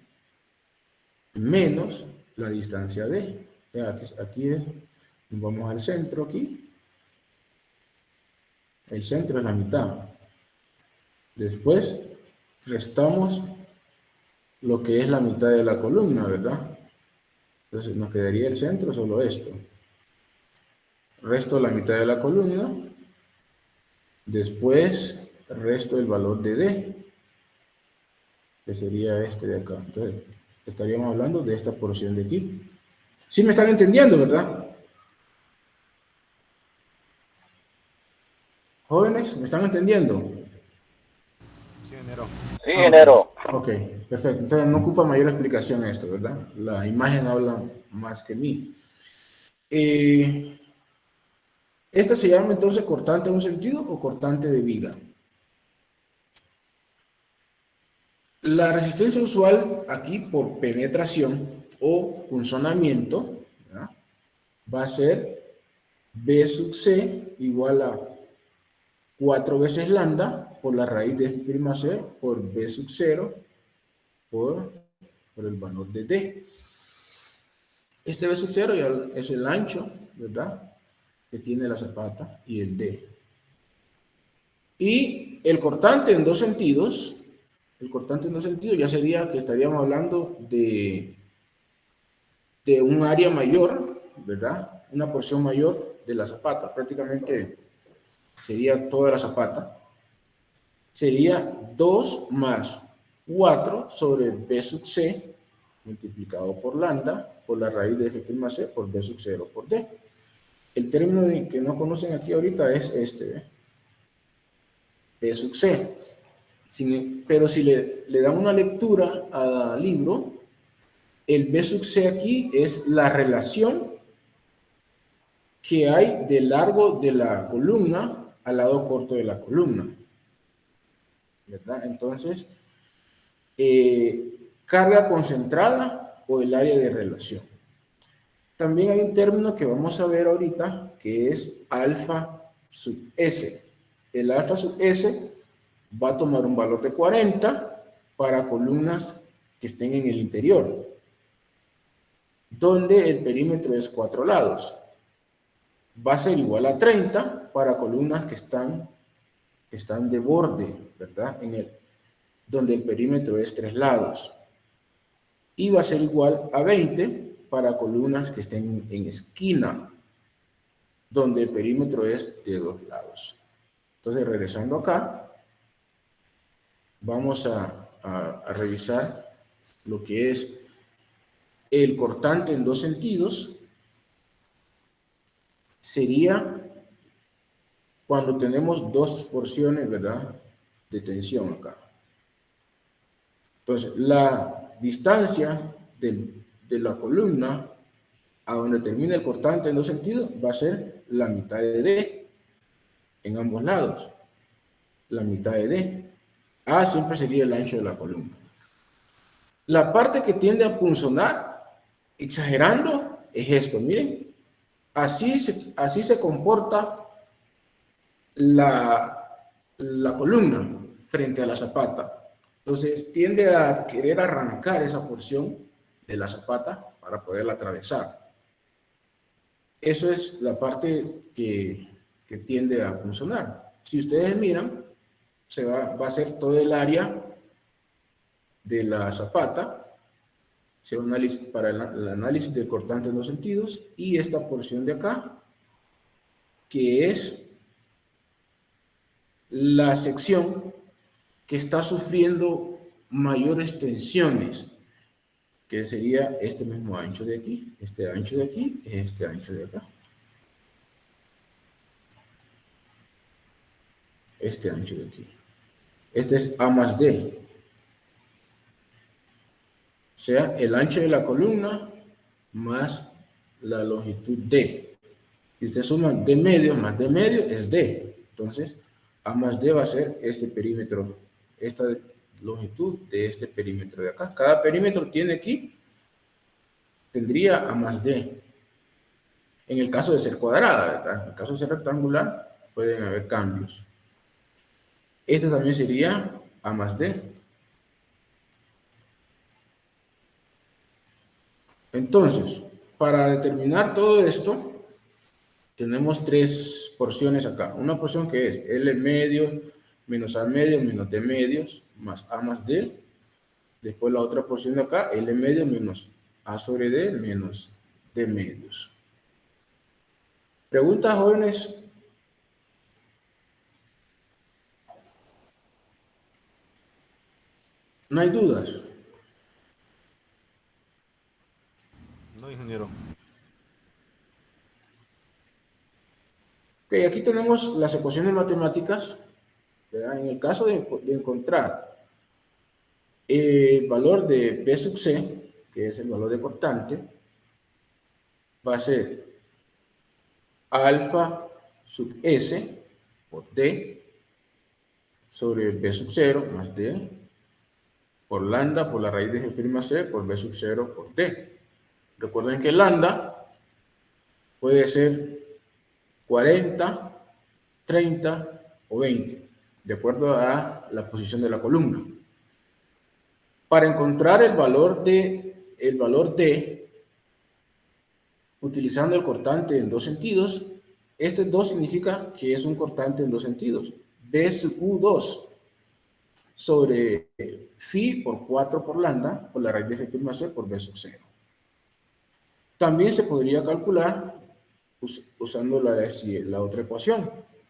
menos la distancia D. Aquí vamos al centro aquí. El centro es la mitad. Después restamos lo que es la mitad de la columna, ¿verdad? Entonces nos quedaría el centro, solo esto. Resto la mitad de la columna. Después resto el valor de D, que sería este de acá. Entonces estaríamos hablando de esta porción de aquí. ¿Sí me están entendiendo, verdad? Jóvenes, ¿me están entendiendo? Sí, ingeniero. Sí, ingeniero. Ok, perfecto. Entonces no ocupa mayor explicación esto, ¿verdad? La imagen habla más que mí. Esta se llama entonces cortante en un sentido o cortante de viga. La resistencia usual aquí por penetración o punzonamiento, ¿verdad?, va a ser B sub C igual a 4 veces lambda por la raíz de F' C por B sub 0 por el valor de D. Este B sub 0 ya es el ancho, ¿verdad?, que tiene la zapata, y el D. Y el cortante en dos sentidos, ya sería que estaríamos hablando de un área mayor, ¿verdad?, una porción mayor de la zapata, prácticamente sería toda la zapata. Sería 2 más 4 sobre B sub C multiplicado por lambda por la raíz de F' C por B sub 0 por D. El término que no conocen aquí ahorita es este, B sub C. Pero si le dan una lectura al libro, el B sub C aquí es la relación que hay del largo de la columna al lado corto de la columna, ¿verdad? Entonces, carga concentrada o el área de relación. También hay un término que vamos a ver ahorita, que es alfa sub S. El alfa sub S va a tomar un valor de 40 para columnas que estén en el interior, donde el perímetro es 4 lados. Va a ser igual a 30 para columnas que están de borde, ¿verdad?, donde el perímetro es 3 lados. Y va a ser igual a 20 para columnas que estén en esquina, donde el perímetro es de 2 lados. Entonces, regresando acá, vamos a revisar lo que es el cortante en dos sentidos. Sería cuando tenemos dos porciones, ¿verdad?, de tensión acá. Entonces, la distancia de la columna a donde termina el cortante en dos sentidos va a ser la mitad de D en ambos lados. La mitad de D. A siempre sería el ancho de la columna. La parte que tiende a punzonar, exagerando, es esto. Miren, así se comporta la columna frente a la zapata. Entonces tiende a querer arrancar esa porción de la zapata para poderla atravesar. Eso es la parte que tiende a punzonar. Si ustedes miran, va a ser todo el área de la zapata, para el análisis del cortante en dos sentidos, y esta porción de acá, que es la sección que está sufriendo mayores tensiones, que sería este mismo ancho de aquí, este ancho de aquí, este ancho de acá. Este ancho de aquí. Este es A más D. O sea, el ancho de la columna más la longitud D. Si usted suma D medio más D medio es D. Entonces, A más D va a ser este perímetro, esta longitud de este perímetro de acá. Cada perímetro tiene aquí, tendría A más D. En el caso de ser cuadrada, ¿verdad? En el caso de ser rectangular, pueden haber cambios. Este también sería A más D. Entonces, para determinar todo esto, tenemos tres porciones acá. Una porción que es L medio menos A medio menos D medios más A más D. Después la otra porción de acá, L medio menos A sobre D menos D medios. ¿Preguntas, jóvenes? ¿No hay dudas? No, ingeniero. Ok, aquí tenemos las ecuaciones matemáticas, ¿verdad? En el caso de encontrar el valor de B sub C, que es el valor de cortante, va a ser alfa sub S por D sobre B sub 0 más D por lambda por la raíz de G' C por B sub 0 por D. Recuerden que lambda puede ser 40, 30 o 20, de acuerdo a la posición de la columna. Para encontrar el valor D, utilizando el cortante en dos sentidos, este 2 significa que es un cortante en dos sentidos. B sub U2 sobre phi por 4 por lambda por la raíz de G' C por B sub 0. También se podría calcular usando la otra ecuación.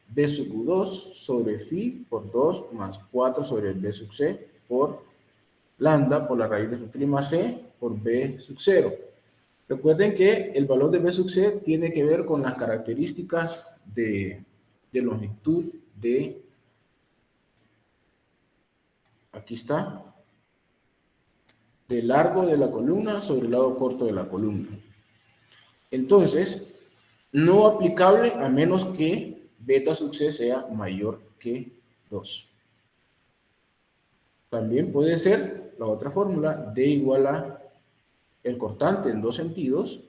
B sub U2 sobre phi por 2 más 4 sobre B sub C por lambda por la raíz de F'C por B sub 0. Recuerden que el valor de B sub C tiene que ver con las características de longitud aquí está, de largo de la columna sobre el lado corto de la columna. Entonces, no aplicable a menos que beta sub C sea mayor que 2. También puede ser la otra fórmula, D igual a el cortante en dos sentidos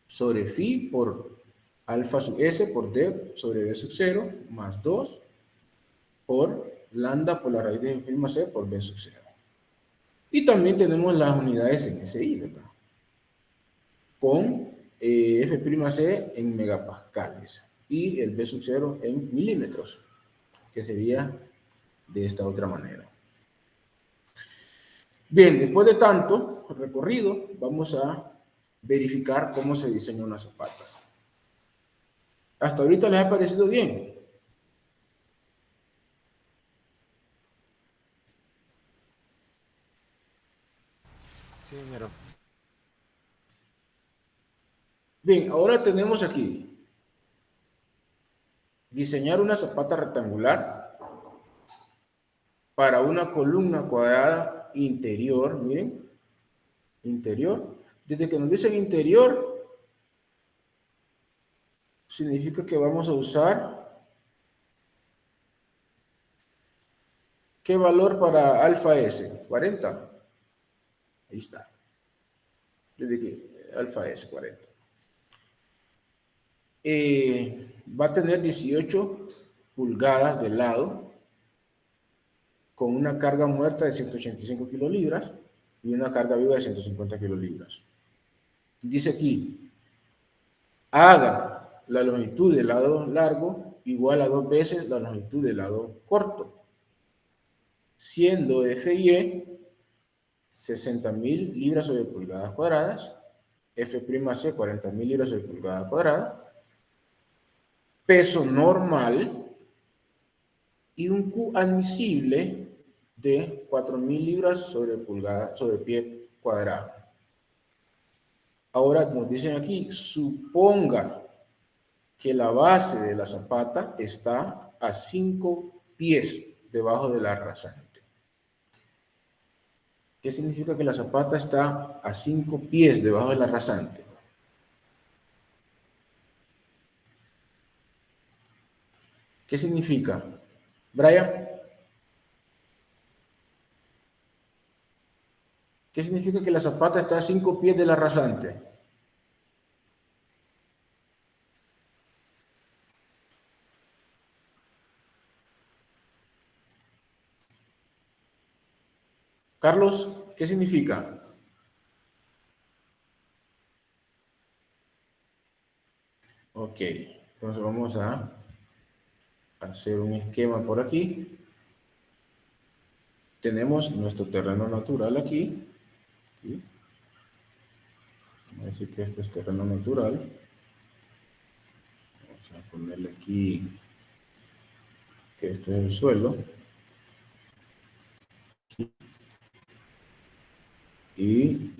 sobre phi por alfa sub S por D sobre B sub 0 más 2 por lambda por la raíz de F'C por B sub 0. Y también tenemos las unidades en SI, ¿verdad? Con F'C en megapascales y el B sub 0 en milímetros, que sería de esta otra manera. Bien, después de tanto recorrido, vamos a verificar cómo se diseña una zapata. ¿Hasta ahorita les ha parecido bien? Sí, ingeniero. Bien, ahora tenemos aquí diseñar una zapata rectangular para una columna cuadrada interior, miren, interior. Desde que nos dicen interior, significa que vamos a usar ¿qué valor para alfa S? 40. Ahí está. Desde que alfa S, 40. Va a tener 18 pulgadas de lado con una carga muerta de 185 kilolibras y una carga viva de 150 kilolibras. Dice aquí, haga la longitud del lado largo igual a 2 veces la longitud del lado corto, siendo FY 60.000 libras sobre pulgadas cuadradas, F'C 40.000 libras sobre pulgada cuadrada, peso normal y un Q admisible de 4.000 libras sobre pie cuadrado. Ahora nos dicen aquí, suponga que la base de la zapata está a 5 pies debajo de la rasante. ¿Qué significa que la zapata está a 5 pies debajo de la rasante? ¿Qué significa? Brian, ¿qué significa que la zapata está a 5 pies de la rasante? Carlos, ¿qué significa? Ok, entonces vamos a hacer un esquema por aquí. Tenemos nuestro terreno natural aquí. ¿Sí? Vamos a decir que este es terreno natural. Vamos a ponerle aquí que este es el suelo. Y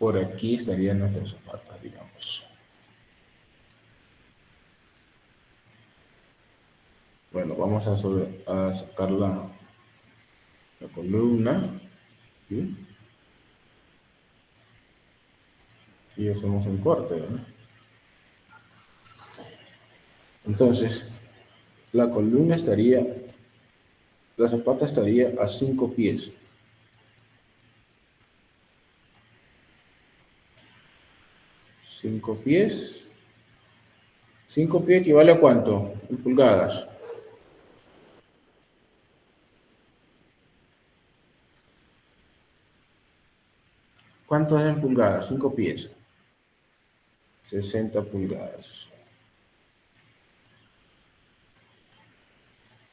por aquí estaría nuestra zapata, digamos. Bueno, vamos a sacar la columna. ¿Sí? Y hacemos un corte, ¿verdad? Entonces, la columna estaría, la zapata estaría a 5 pies. 5 pies. 5 pies equivale a ¿cuánto? En pulgadas. ¿Cuánto es en pulgadas? 5 pies. 60 pulgadas.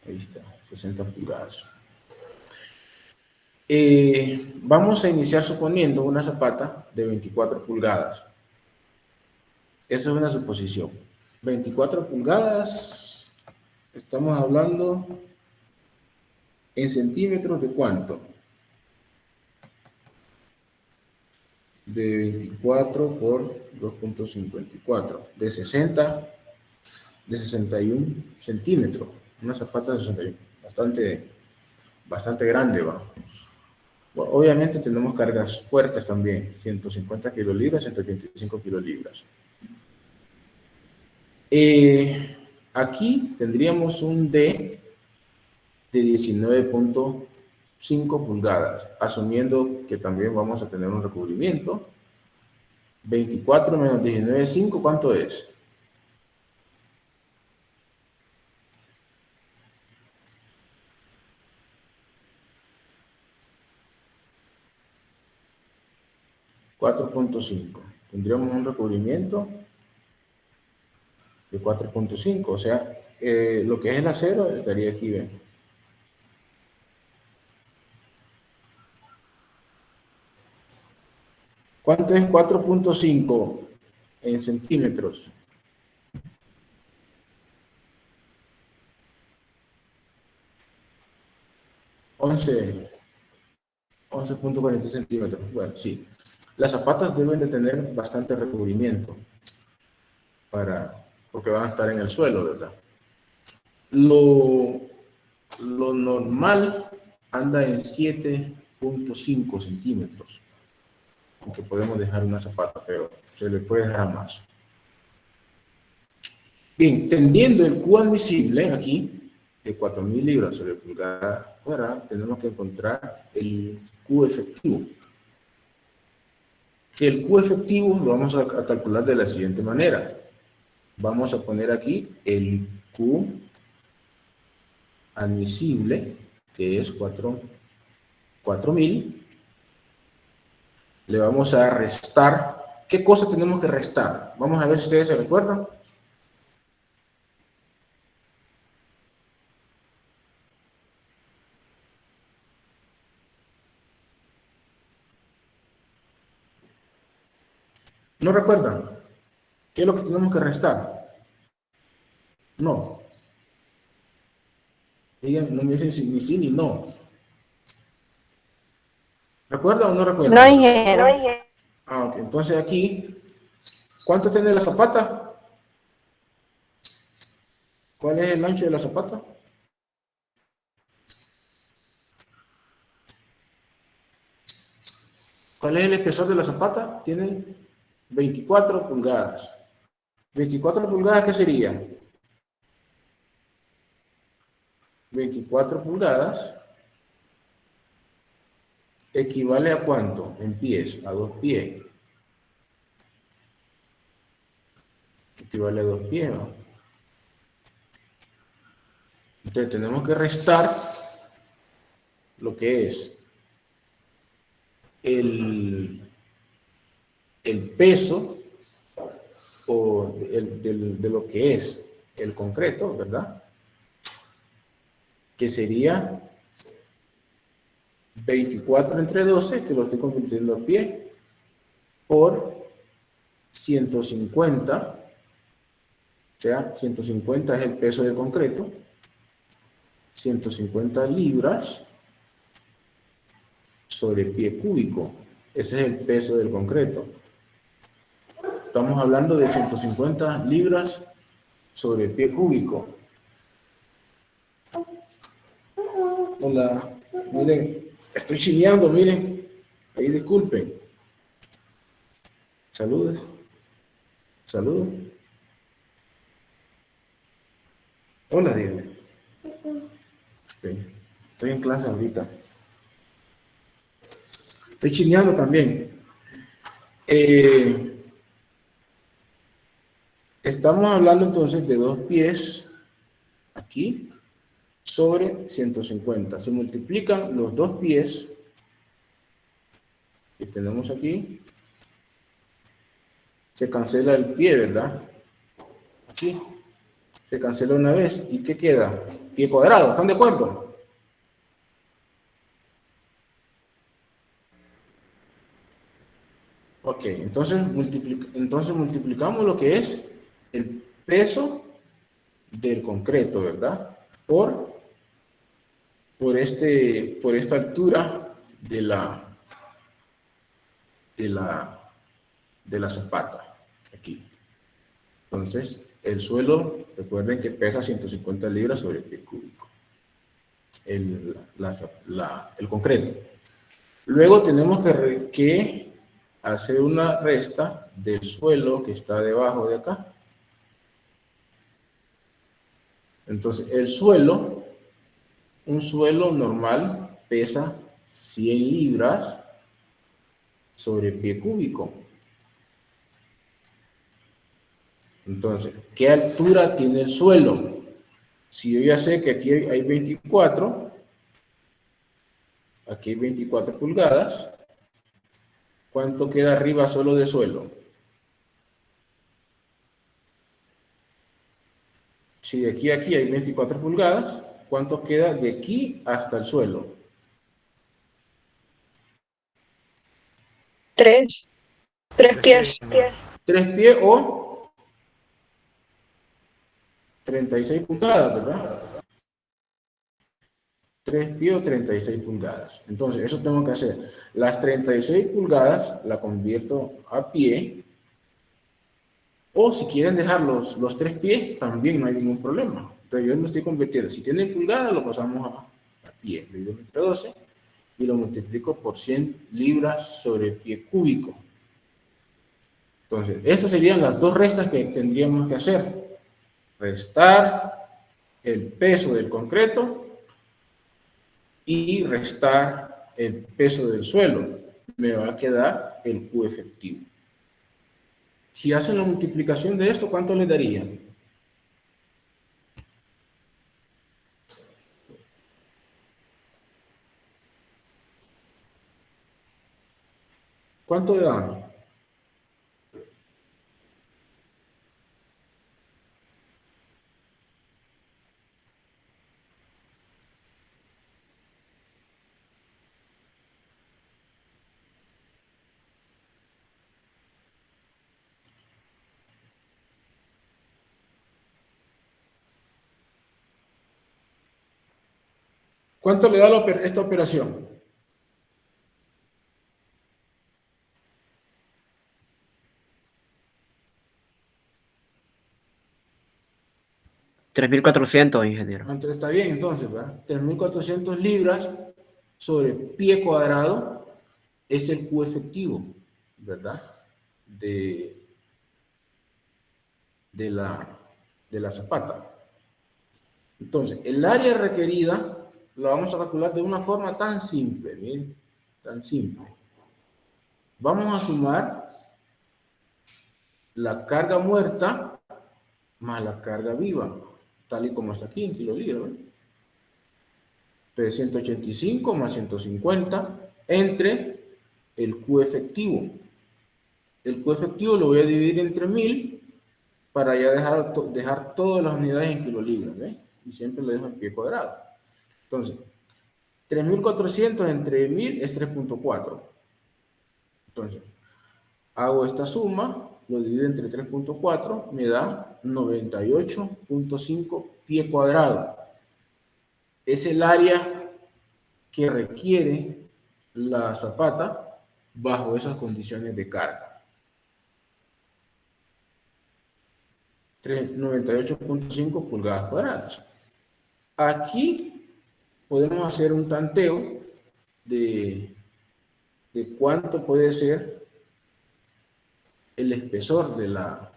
Ahí está, 60 pulgadas. Vamos a iniciar suponiendo una zapata de 24 pulgadas. Eso es una suposición. 24 pulgadas, estamos hablando en centímetros de ¿cuánto? De 24 por 2.54, de 60, de 61 centímetros. Una zapata de 61, bastante grande, ¿va? Bueno, obviamente tenemos cargas fuertes también, 150 kilolibras, 185 kilolibras. Aquí tendríamos un D de 19.5 pulgadas, asumiendo que también vamos a tener un recubrimiento. 24 menos 19.5, ¿cuánto es? $4.5. Tendríamos un recubrimiento de 4.5, o sea, lo que es el acero estaría aquí, ¿ven? ¿Cuánto es 4.5 en centímetros? $11.40 centímetros. Bueno, sí. Las zapatas deben de tener bastante recubrimiento porque van a estar en el suelo, ¿verdad? Lo normal anda en 7.5 centímetros. Aunque podemos dejar una zapata, pero se le puede dejar más. Bien, teniendo el Q admisible aquí, de 4.000 libras sobre pulgada cuadrada, tenemos que encontrar el Q efectivo. Que el Q efectivo lo vamos a calcular de la siguiente manera. Vamos a poner aquí el Q admisible, que es 4.000. Le vamos a restar. ¿Qué cosa tenemos que restar? Vamos a ver si ustedes se recuerdan. ¿No recuerdan? ¿Qué es lo que tenemos que restar? No. Ellos no me dicen ni sí ni no. ¿Recuerda o no recuerda? No, ingeniero. Ah, ok. Entonces aquí, ¿cuánto tiene la zapata? ¿Cuál es el ancho de la zapata? ¿Cuál es el espesor de la zapata? Tiene 24 pulgadas. 24 pulgadas, ¿qué sería? 24 pulgadas equivale a ¿cuánto? En pies, a 2 pies. Equivale a 2 pies, ¿no? Entonces tenemos que restar lo que es el peso o de lo que es el concreto, ¿verdad? Que sería 24 entre 12, que lo estoy convirtiendo a pie, por 150, o sea, 150 es el peso del concreto, 150 libras sobre pie cúbico. Ese es el peso del concreto. Estamos hablando de 150 libras sobre pie cúbico. Hola, miren, estoy chileando, miren. Ahí disculpen. Saludos. Saludos. Hola, dígame. Okay. Estoy en clase ahorita. Estoy chileando también. Estamos hablando entonces de 2 pies aquí sobre 150. Se multiplican los 2 pies que tenemos aquí. Se cancela el pie, ¿verdad? Aquí. Se cancela una vez. ¿Y qué queda? Pie cuadrado. ¿Están de acuerdo? Ok, entonces multiplicamos lo que es el peso del concreto, ¿verdad? Por esta altura de la zapata, aquí. Entonces, el suelo, recuerden que pesa 150 libras sobre el pie cúbico. El concreto. Luego tenemos que hacer una resta del suelo que está debajo de acá. Entonces, un suelo normal pesa 100 libras sobre pie cúbico. Entonces, ¿qué altura tiene el suelo? Si yo ya sé que aquí hay 24, aquí hay 24 pulgadas, ¿cuánto queda arriba solo de suelo? Si de aquí a aquí hay 24 pulgadas, ¿cuánto queda de aquí hasta el suelo? 3 pies. 3 pies o 36 pulgadas, ¿verdad? 3 pies o 36 pulgadas. Entonces, eso tengo que hacer. Las 36 pulgadas la convierto a pie. O si quieren dejar los 3 pies, también no hay ningún problema. Pero yo lo estoy convirtiendo. Si tienen pulgadas, lo pasamos a pie. Le digo entre 12 y lo multiplico por 100 libras sobre pie cúbico. Entonces, estas serían las dos restas que tendríamos que hacer. restar el peso del concreto y restar el peso del suelo. Me va a quedar el Q efectivo. Si hacen la multiplicación de esto, ¿cuánto le daría? ¿Cuánto le dan? ¿Cuánto le da esta operación? $3,400, ingeniero. Entonces está bien, entonces, ¿verdad? 3.400 libras sobre pie cuadrado es el Q efectivo, ¿verdad? De la zapata. Entonces, el área requerida la vamos a calcular de una forma tan simple, miren, tan simple. Vamos a sumar la carga muerta más la carga viva, tal y como está aquí en kilolibras, ¿no? 385 más 150 entre el Q efectivo. El Q efectivo lo voy a dividir entre 1000 para ya dejar todas las unidades en kilolibras, ¿ves? Y siempre lo dejo en pie cuadrado. Entonces, 3.400 entre 1000 es 3.4. Entonces, hago esta suma, lo divido entre 3.4, me da 98.5 pie cuadrado. Es el área que requiere la zapata bajo esas condiciones de carga. 98.5 pulgadas cuadradas. Aquí podemos hacer un tanteo de cuánto puede ser el espesor de la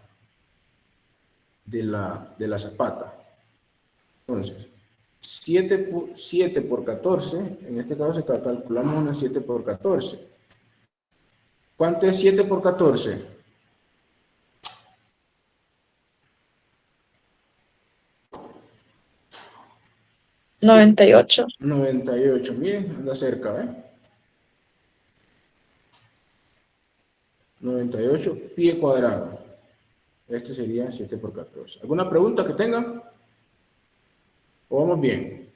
zapata. Entonces, 7 por 14, en este caso calculamos una 7 por 14. ¿Cuánto es 7 por 14? 98. 98, miren, anda cerca, ¿eh? 98 pie cuadrado. Este sería 7 por 14. ¿Alguna pregunta que tengan? ¿O vamos bien?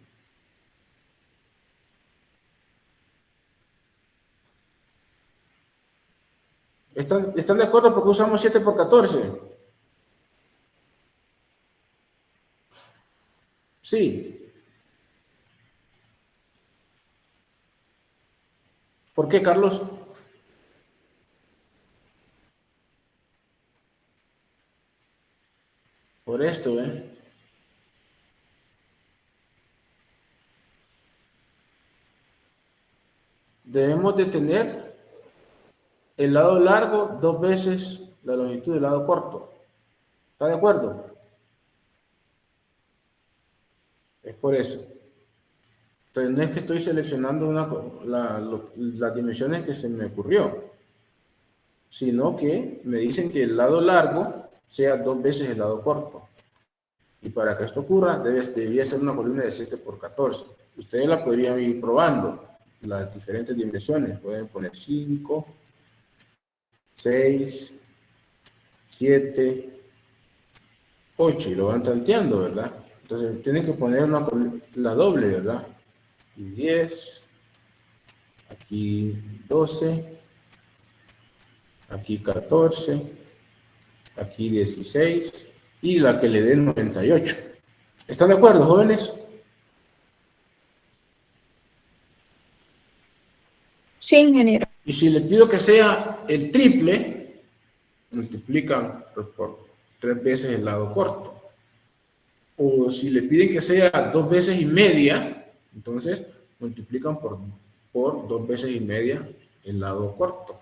¿Están de acuerdo porque usamos 7 por 14? Sí. ¿Por qué, Carlos? Por esto, ¿eh? Debemos de tener el lado largo 2 veces la longitud del lado corto. ¿Está de acuerdo? Es por eso. Entonces no es que estoy seleccionando las dimensiones que se me ocurrió, sino que me dicen que el lado largo sea 2 veces el lado corto. Y para que esto ocurra, debería ser una columna de 7 por 14. Ustedes la podrían ir probando, las diferentes dimensiones. Pueden poner 5, 6, 7, 8 y lo van tanteando, ¿verdad? Entonces tienen que poner la doble, ¿verdad? Aquí 10, aquí 12, aquí 14, aquí 16 y la que le dé 98. ¿Están de acuerdo, jóvenes? Sí, ingeniero. Y si le pido que sea el triple, multiplican por 3 veces el lado corto. O si le piden que sea 2 veces y media, entonces multiplican por 2 veces y media el lado corto.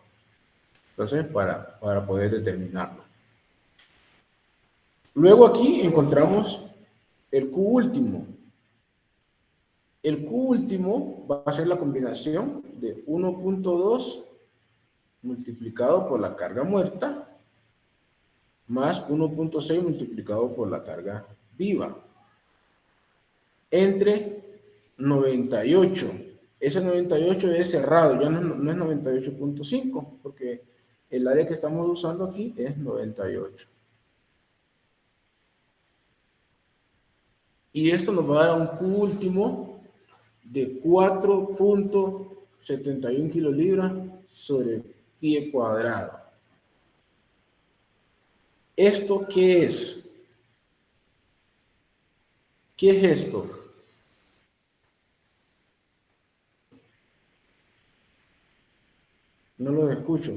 Entonces, para poder determinarlo. Luego aquí encontramos el Q último. El Q último va a ser la combinación de 1.2 multiplicado por la carga muerta más 1.6 multiplicado por la carga viva entre 98. Ese 98 es cerrado, ya no es 98.5 porque el área que estamos usando aquí es 98. Y esto nos va a dar un Q último de 4.71 kilolibras sobre pie cuadrado. ¿Esto qué es? ¿Qué es esto? No lo escucho.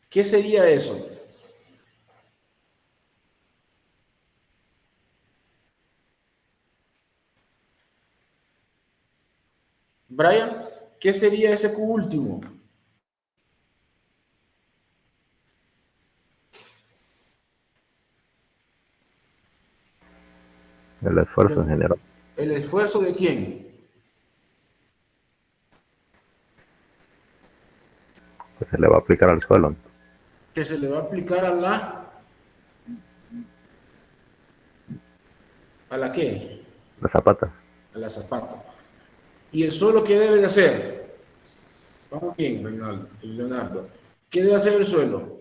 ¿Qué sería eso? Brian, ¿qué sería ese Q último? El esfuerzo, ingeniero. ¿El esfuerzo de quién? Que se le va a aplicar al suelo. Que se le va a aplicar a la ¿qué? La zapata. A la zapata. ¿Y el suelo qué debe de hacer? Vamos bien, Leonardo. ¿Qué debe hacer el suelo?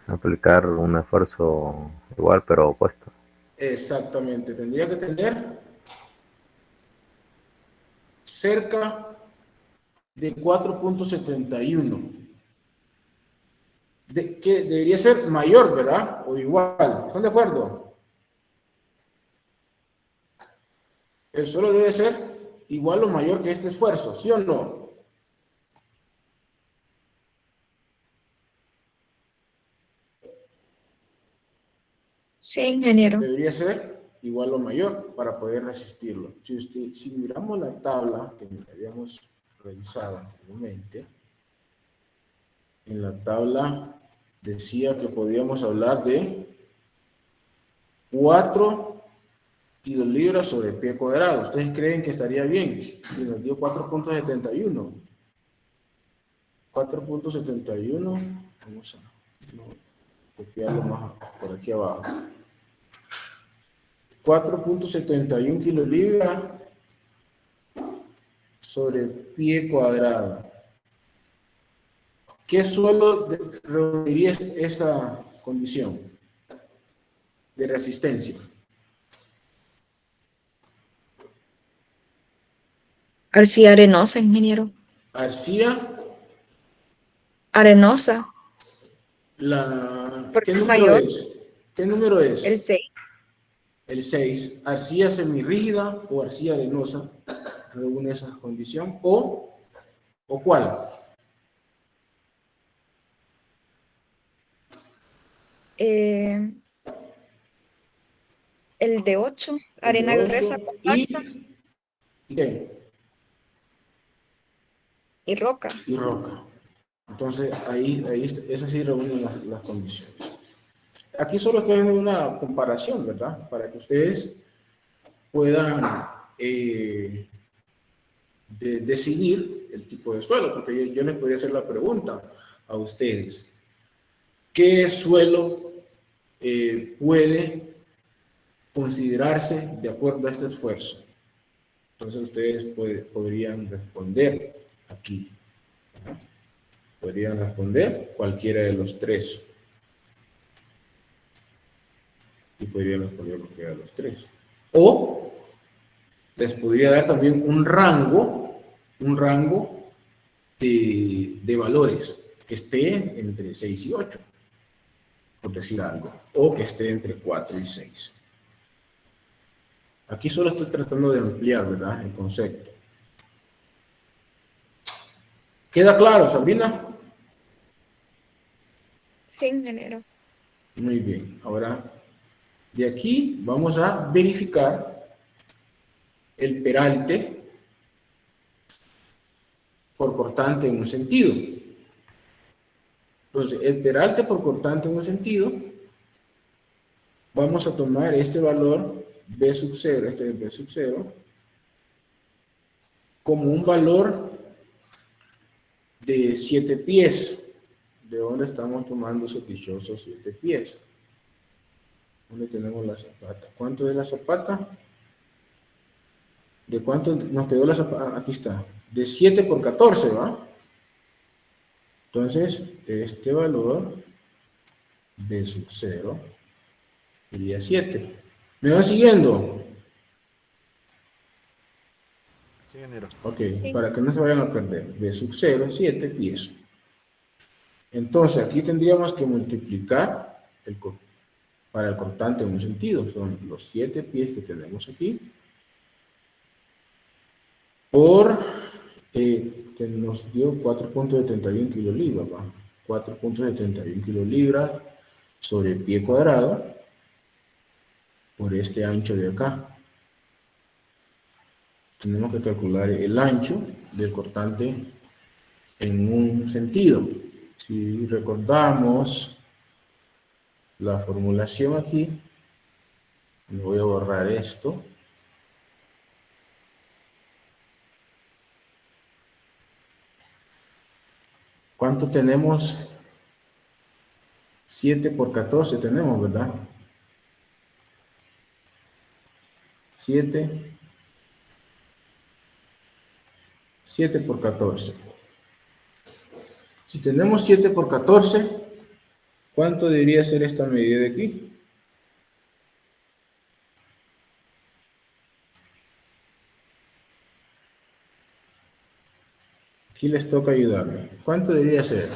Aplicar un esfuerzo igual pero opuesto. Exactamente. Tendría que tener cerca de 4.71. Que debería ser mayor, ¿verdad? O igual. ¿Están de acuerdo? El suelo debe ser igual o mayor que este esfuerzo, ¿sí o no? Sí, ingeniero. Debería ser igual o mayor para poder resistirlo. Si miramos la tabla que habíamos revisado anteriormente, en la tabla decía que podíamos hablar de 4 kilolibras sobre pie cuadrado. ¿Ustedes creen que estaría bien? Si nos dio 4.71. 4.71. Vamos a copiarlo más por aquí abajo. 4.71 kilolibras sobre pie cuadrado. ¿Qué suelo reuniría esa condición de resistencia? Arcilla arenosa, ingeniero. Arcilla, Arenosa. ¿qué Porque es número mayor. es? ¿Qué número es? El 6. El 6. Arcilla semirrígida o arcilla arenosa reúne esa condición. ¿O cuál? El de 8. El Arena de gruesa, 8 compacta ¿y qué? y roca. Y roca. Entonces, esas sí reúnen las condiciones. Aquí solo estoy haciendo una comparación, ¿verdad? Para que ustedes puedan decidir el tipo de suelo, porque yo les podría hacer la pregunta a ustedes. ¿Qué suelo puede considerarse de acuerdo a este esfuerzo? Entonces ustedes podrían responder aquí, ¿verdad? Podrían responder cualquiera de los tres. Y podrían responder cualquiera de los tres. O les podría dar también un rango de valores que esté entre 6 y 8, por decir algo. O que esté entre 4 y 6. Aquí solo estoy tratando de ampliar, ¿verdad?, el concepto. ¿Queda claro, Sabrina? Sí, ingeniero. Muy bien. Ahora, de aquí vamos a verificar el peralte por cortante en un sentido. Entonces, el peralte por cortante en un sentido, vamos a tomar este valor B sub 0, este es B sub 0, como un valor de 7 pies. ¿De dónde estamos tomando esos dichosos 7 pies? ¿Dónde tenemos la zapata? ¿Cuánto es la zapata? ¿De cuánto nos quedó la zapata? Aquí está. De 7 por 14, ¿va? Entonces, este valor B sub 0 sería 7. ¿Me van siguiendo? Sí, ingeniero. Ok, Sí. para que no se vayan a perder. B sub 0 es 7 pies. Entonces, aquí tendríamos que multiplicar para el cortante en un sentido. Son los 7 pies que tenemos aquí por, que nos dio 4.71 kilolibras, ¿va? 4.71 kilolibras sobre pie cuadrado por este ancho de acá. Tenemos que calcular el ancho del cortante en un sentido. Si recordamos la formulación aquí, me voy a borrar esto. ¿Cuánto tenemos? 7 por 14 tenemos, ¿verdad? 7 por 14. Si tenemos 7 por 14, ¿cuánto debería ser esta medida de aquí? Aquí les toca ayudarme. ¿Cuánto debería ser?